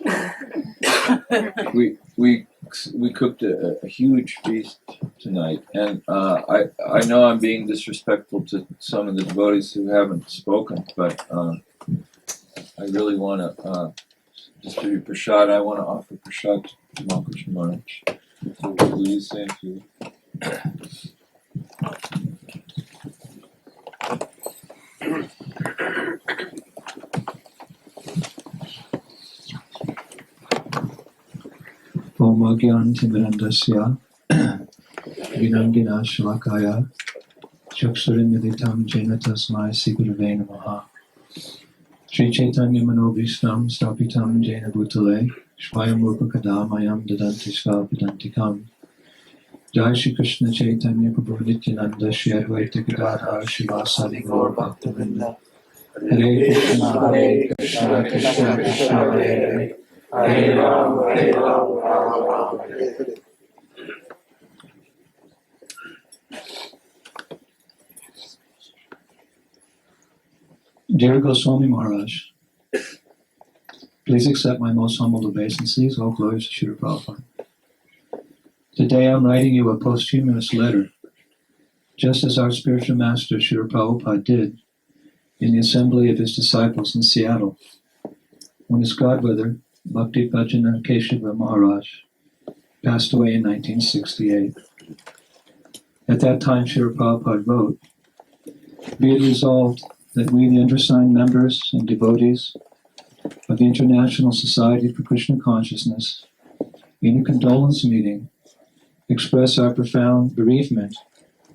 We cooked a huge feast tonight, and I know I'm being disrespectful to some of the devotees who haven't spoken, but I really want to distribute prasad. I want to offer prasad to Tamal Krishna Maharaj. So will you say a few? Om Agyantimirandasya Vinangina Shavakaya Chaksurimilitam Jena Tasmai Sigurave Namaha Sri Chaitanya Manobhistam Stapitam Jena Bhutale Shvayam Rupa Kadamayam Dadanti Svapadantikam Jai Shri Krishna Chaitanya Prabhu Nityananda Shri Advaita Gadadhar Shivasadi Gaur Bhaktivedanta Hare Krishna Krishna Krishna Hare Hare Hare Ram Ram Ram Hare Hare. Dear Goswami Maharaj, please accept my most humble obeisances. All glories to Srila Prabhupada. Today I'm writing you a posthumous letter, just as our spiritual master Srila Prabhupada did in the assembly of his disciples in Seattle, when his godbrother, Bhaktivedanta Swami Maharaj, passed away in 1968. At that time, Srila Prabhupada wrote, "Be it resolved that we, the undersigned members and devotees of the International Society for Krishna Consciousness, in a condolence meeting, express our profound bereavement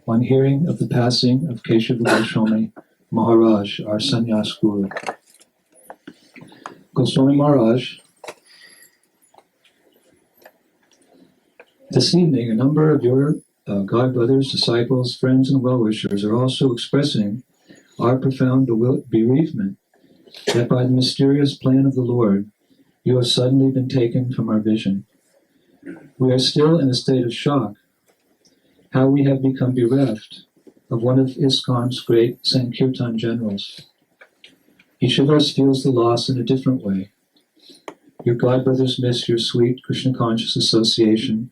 on hearing of the passing of Keshava Goswami Maharaj, our sannyas guru. Goswami Maharaj, this evening a number of your God brothers, disciples, friends, and well-wishers are also expressing our profound bereavement that by the mysterious plan of the Lord, you have suddenly been taken from our vision. We are still in a state of shock, how we have become bereft of one of ISKCON's great Sankirtan generals. Each of us feels the loss in a different way. Your God brothers miss your sweet Krishna conscious association.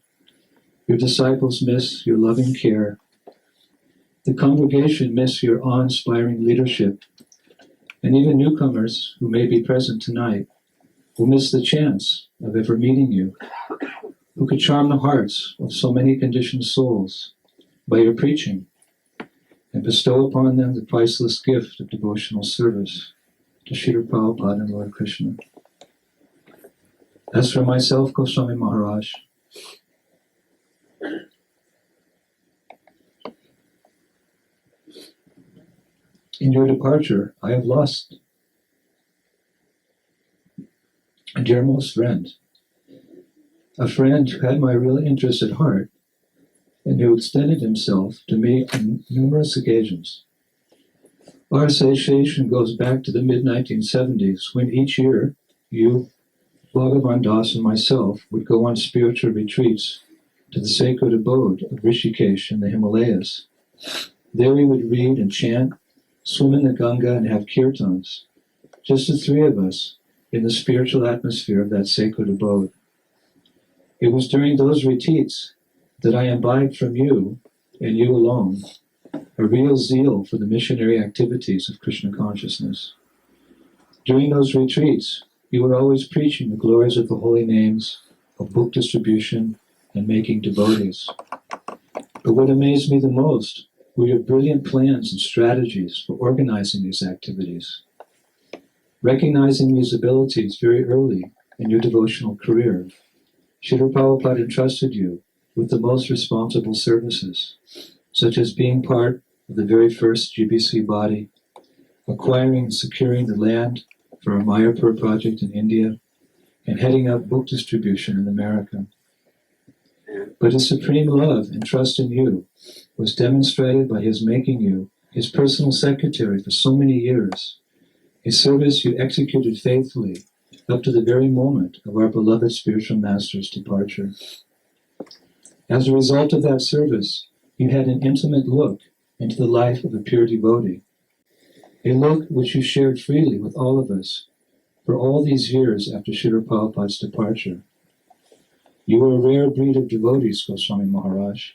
Your disciples miss your loving care. The congregation miss your awe-inspiring leadership. And even newcomers who may be present tonight will miss the chance of ever meeting you, who could charm the hearts of so many conditioned souls by your preaching and bestow upon them the priceless gift of devotional service to Srila Prabhupada and Lord Krishna. As for myself, Goswami Maharaj, in your departure, I have lost a dearmost friend, a friend who had my real interest at heart and who extended himself to me on numerous occasions. Our association goes back to the mid-1970s, when each year you, Bhagavan Das, and myself would go on spiritual retreats to the sacred abode of Rishikesh in the Himalayas. There we would read and chant, swim in the Ganga, and have kirtans, just the three of us in the spiritual atmosphere of that sacred abode. It was during those retreats that I imbibed from you, and you alone, a real zeal for the missionary activities of Krishna consciousness. During those retreats, you were always preaching the glories of the holy names, of book distribution, and making devotees. But what amazed me the most were your brilliant plans and strategies for organizing these activities. Recognizing these abilities very early in your devotional career, Srila Prabhupada entrusted you with the most responsible services, such as being part of the very first GBC body, acquiring and securing the land for our Mayapur project in India, and heading up book distribution in America. But his supreme love and trust in you was demonstrated by his making you his personal secretary for so many years, a service you executed faithfully up to the very moment of our beloved spiritual master's departure. As a result of that service, you had an intimate look into the life of a pure devotee, a look which you shared freely with all of us for all these years after Srila Prabhupada's departure. You were a rare breed of devotees, Goswami Maharaj.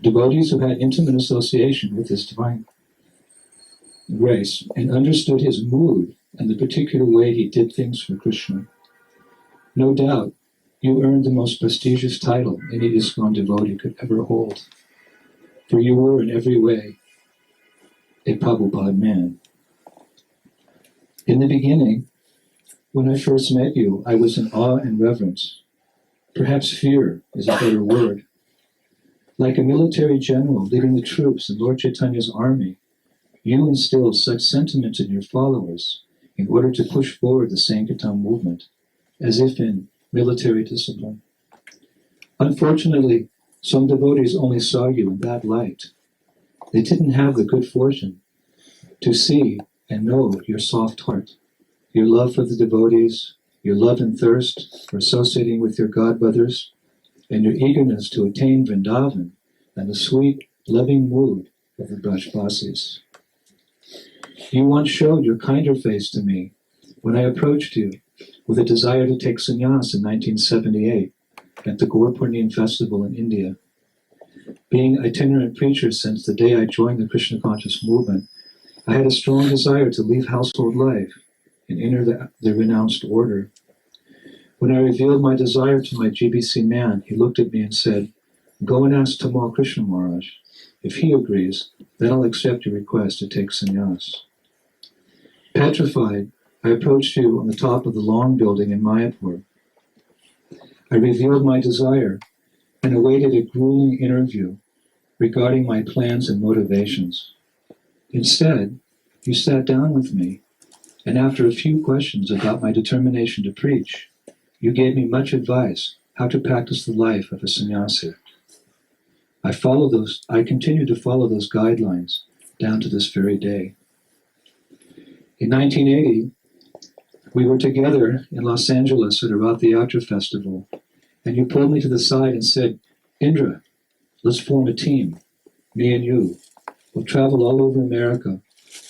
Devotees who had intimate association with his divine grace and understood his mood and the particular way he did things for Krishna. No doubt, you earned the most prestigious title any ISKCON devotee could ever hold, for you were in every way a Prabhupada man. In the beginning, when I first met you, I was in awe and reverence. Perhaps fear is a better word. Like a military general leading the troops in Lord Chaitanya's army, you instilled such sentiments in your followers in order to push forward the Sankirtan movement, as if in military discipline. Unfortunately, some devotees only saw you in that light. They didn't have the good fortune to see and know your soft heart, your love for the devotees, your love and thirst for associating with your God brothers, and your eagerness to attain Vrindavan and the sweet, loving mood of the Brajbasis. You once showed your kinder face to me when I approached you with a desire to take sannyas in 1978 at the Gaur Purnima festival in India. Being itinerant preacher since the day I joined the Krishna conscious movement, I had a strong desire to leave household life and enter the renounced order. When I revealed my desire to my GBC man, he looked at me and said, "Go and ask Tamal Krishna Maharaj. If he agrees, then I'll accept your request to take sannyas." Petrified, I approached you on the top of the long building in Mayapur. I revealed my desire and awaited a grueling interview regarding my plans and motivations. Instead, you sat down with me, and after a few questions about my determination to preach, you gave me much advice how to practice the life of a sannyasi. I continue to follow those guidelines down to this very day. In 1980, we were together in Los Angeles at a Rath Yatra festival, and you pulled me to the side and said, "Indra, let's form a team, me and you. We'll travel all over America,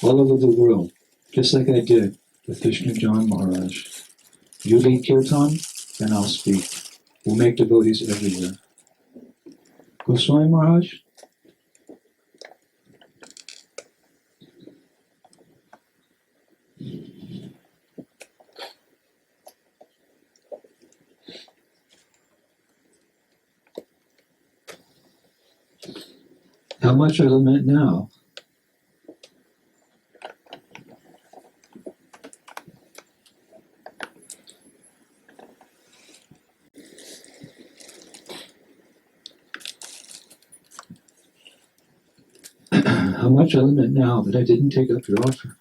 all over the world, just like I did with Vishnu John Maharaj. You lead kirtan, and I'll speak. We'll make devotees everywhere." Goswami Maharaj, how much I lament now how much I lament now that I didn't take up your offer.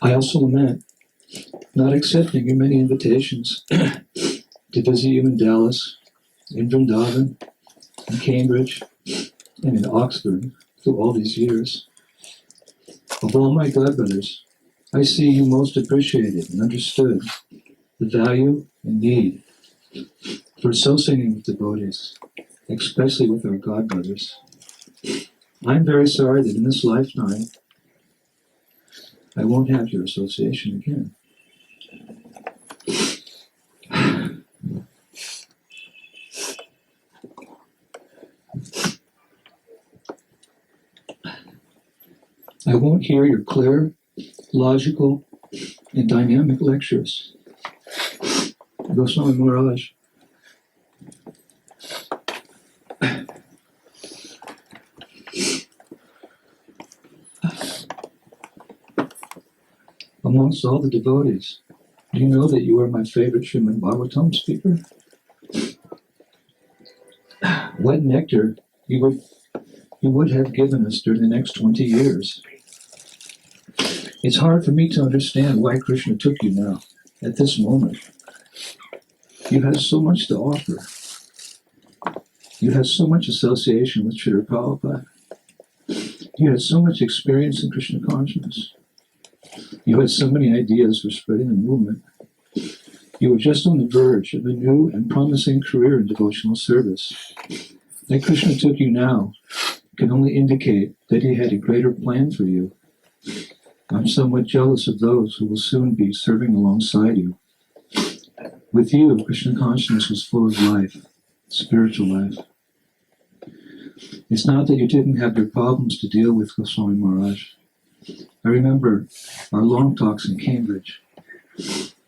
I also lament not accepting your many invitations to visit you in Dallas, in Vrindavan, in Cambridge, and in Oxford through all these years. Of all my godbrothers, I see you most appreciated and understood the value and need for associating with devotees, especially with our godbrothers. I'm very sorry that in this lifetime, I won't have your association again. I won't hear your clear, logical, and dynamic lectures. Goswami Maharaj, amongst all the devotees, do you know that you are my favorite Srimad Bhagavatam speaker? What nectar you would have given us during the next 20 years. It's hard for me to understand why Krishna took you now, at this moment. You have so much to offer. You have so much association with Srila Prabhupada. You had so much experience in Krishna consciousness. You had so many ideas for spreading the movement. You were just on the verge of a new and promising career in devotional service. That Krishna took you now can only indicate that he had a greater plan for you. I'm somewhat jealous of those who will soon be serving alongside you. With you, Krishna consciousness was full of life, spiritual life. It's not that you didn't have your problems to deal with, Goswami Maharaj. I remember our long talks in Cambridge.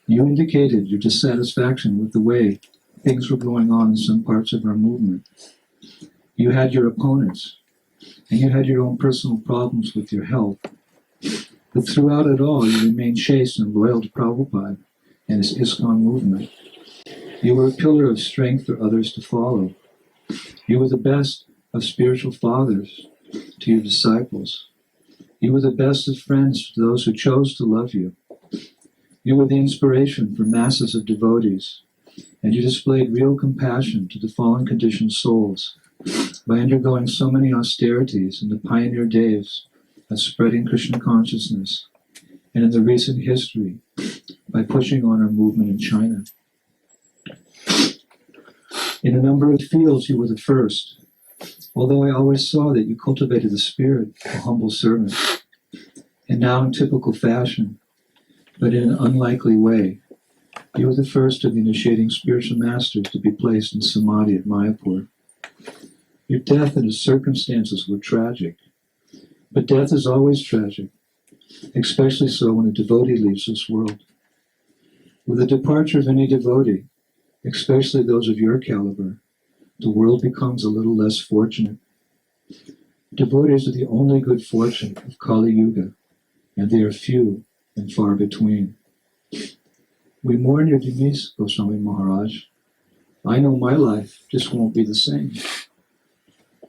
You indicated your dissatisfaction with the way things were going on in some parts of our movement. You had your opponents, and you had your own personal problems with your health. But throughout it all, you remained chaste and loyal to Prabhupada and his ISKCON movement. You were a pillar of strength for others to follow. You were the best of spiritual fathers to your disciples. You were the best of friends to those who chose to love you. You were the inspiration for masses of devotees, and you displayed real compassion to the fallen conditioned souls by undergoing so many austerities in the pioneer days of spreading Krishna consciousness, and in the recent history by pushing on our movement in China. In a number of fields, you were the first. Although I always saw that you cultivated the spirit of a humble servant, and now in typical fashion, but in an unlikely way, you were the first of the initiating spiritual masters to be placed in samadhi at Mayapur. Your death and its circumstances were tragic, but death is always tragic, especially so when a devotee leaves this world. With the departure of any devotee, especially those of your caliber, the world becomes a little less fortunate. Devotees are the only good fortune of Kali Yuga, and they are few and far between. We mourn your demise, Goswami Maharaj. I know my life just won't be the same.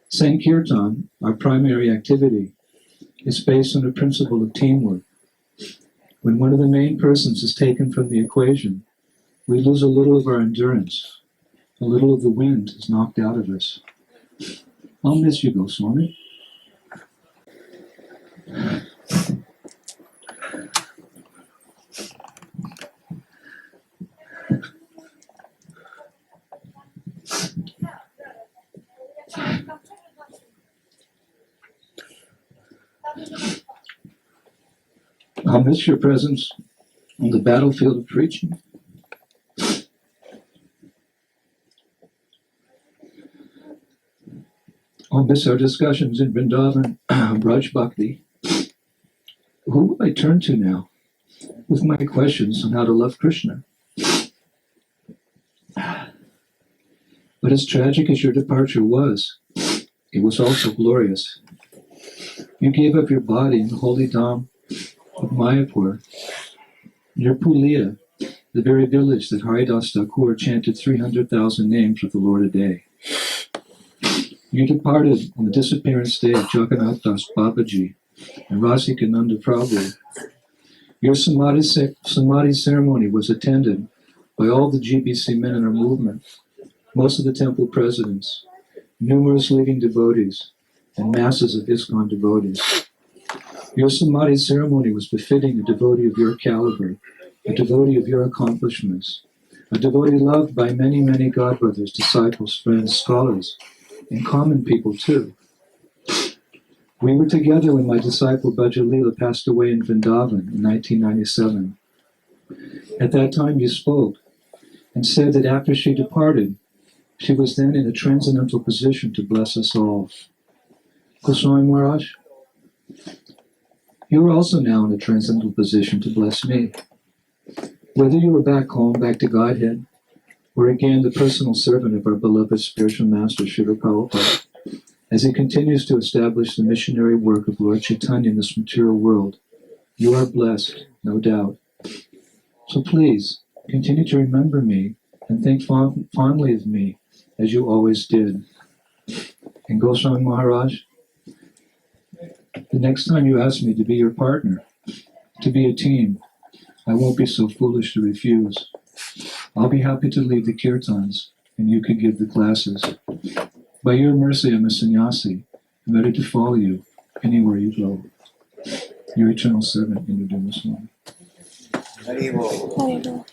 Sankirtan, our primary activity, is based on the principle of teamwork. When one of the main persons is taken from the equation, we lose a little of our endurance. A little of the wind is knocked out of us. I'll miss you, Goswami. I'll miss your presence on the battlefield of preaching. I'll miss our discussions in Vrindavan, Braj Bhakti. Who will I turn to now with my questions on how to love Krishna? But as tragic as your departure was, it was also glorious. You gave up your body in the holy Dham of Mayapur, near Pulia, the very village that Haridas Thakur chanted 300,000 names of the Lord a day. You departed on the disappearance day of Jagannath Das Babaji and Rasikananda Prabhu. Your samadhi ceremony was attended by all the GBC men in our movement, most of the temple presidents, numerous leading devotees, and masses of ISKCON devotees. Your samadhi ceremony was befitting a devotee of your caliber, a devotee of your accomplishments, a devotee loved by many, many godbrothers, disciples, friends, scholars, and common people too. We were together when my disciple Bhajalila passed away in Vrindavan in 1997. At that time you spoke and said that after she departed, she was then in a transcendental position to bless us all. Goswami Maharaj, you are also now in a transcendental position to bless me. Whether you are back home, back to Godhead, or again the personal servant of our beloved spiritual master, Srila Prabhupada, as he continues to establish the missionary work of Lord Chaitanya in this material world, you are blessed, no doubt. So please, continue to remember me and think fondly of me, as you always did. And Goswami Maharaj, the next time you ask me to be your partner, to be a team, I won't be so foolish to refuse. I'll be happy to lead the kirtans, and you could give the classes. By your mercy, I'm a sannyasi. I'm ready to follow you anywhere you go. Your eternal servant in the Devotional. Haribol.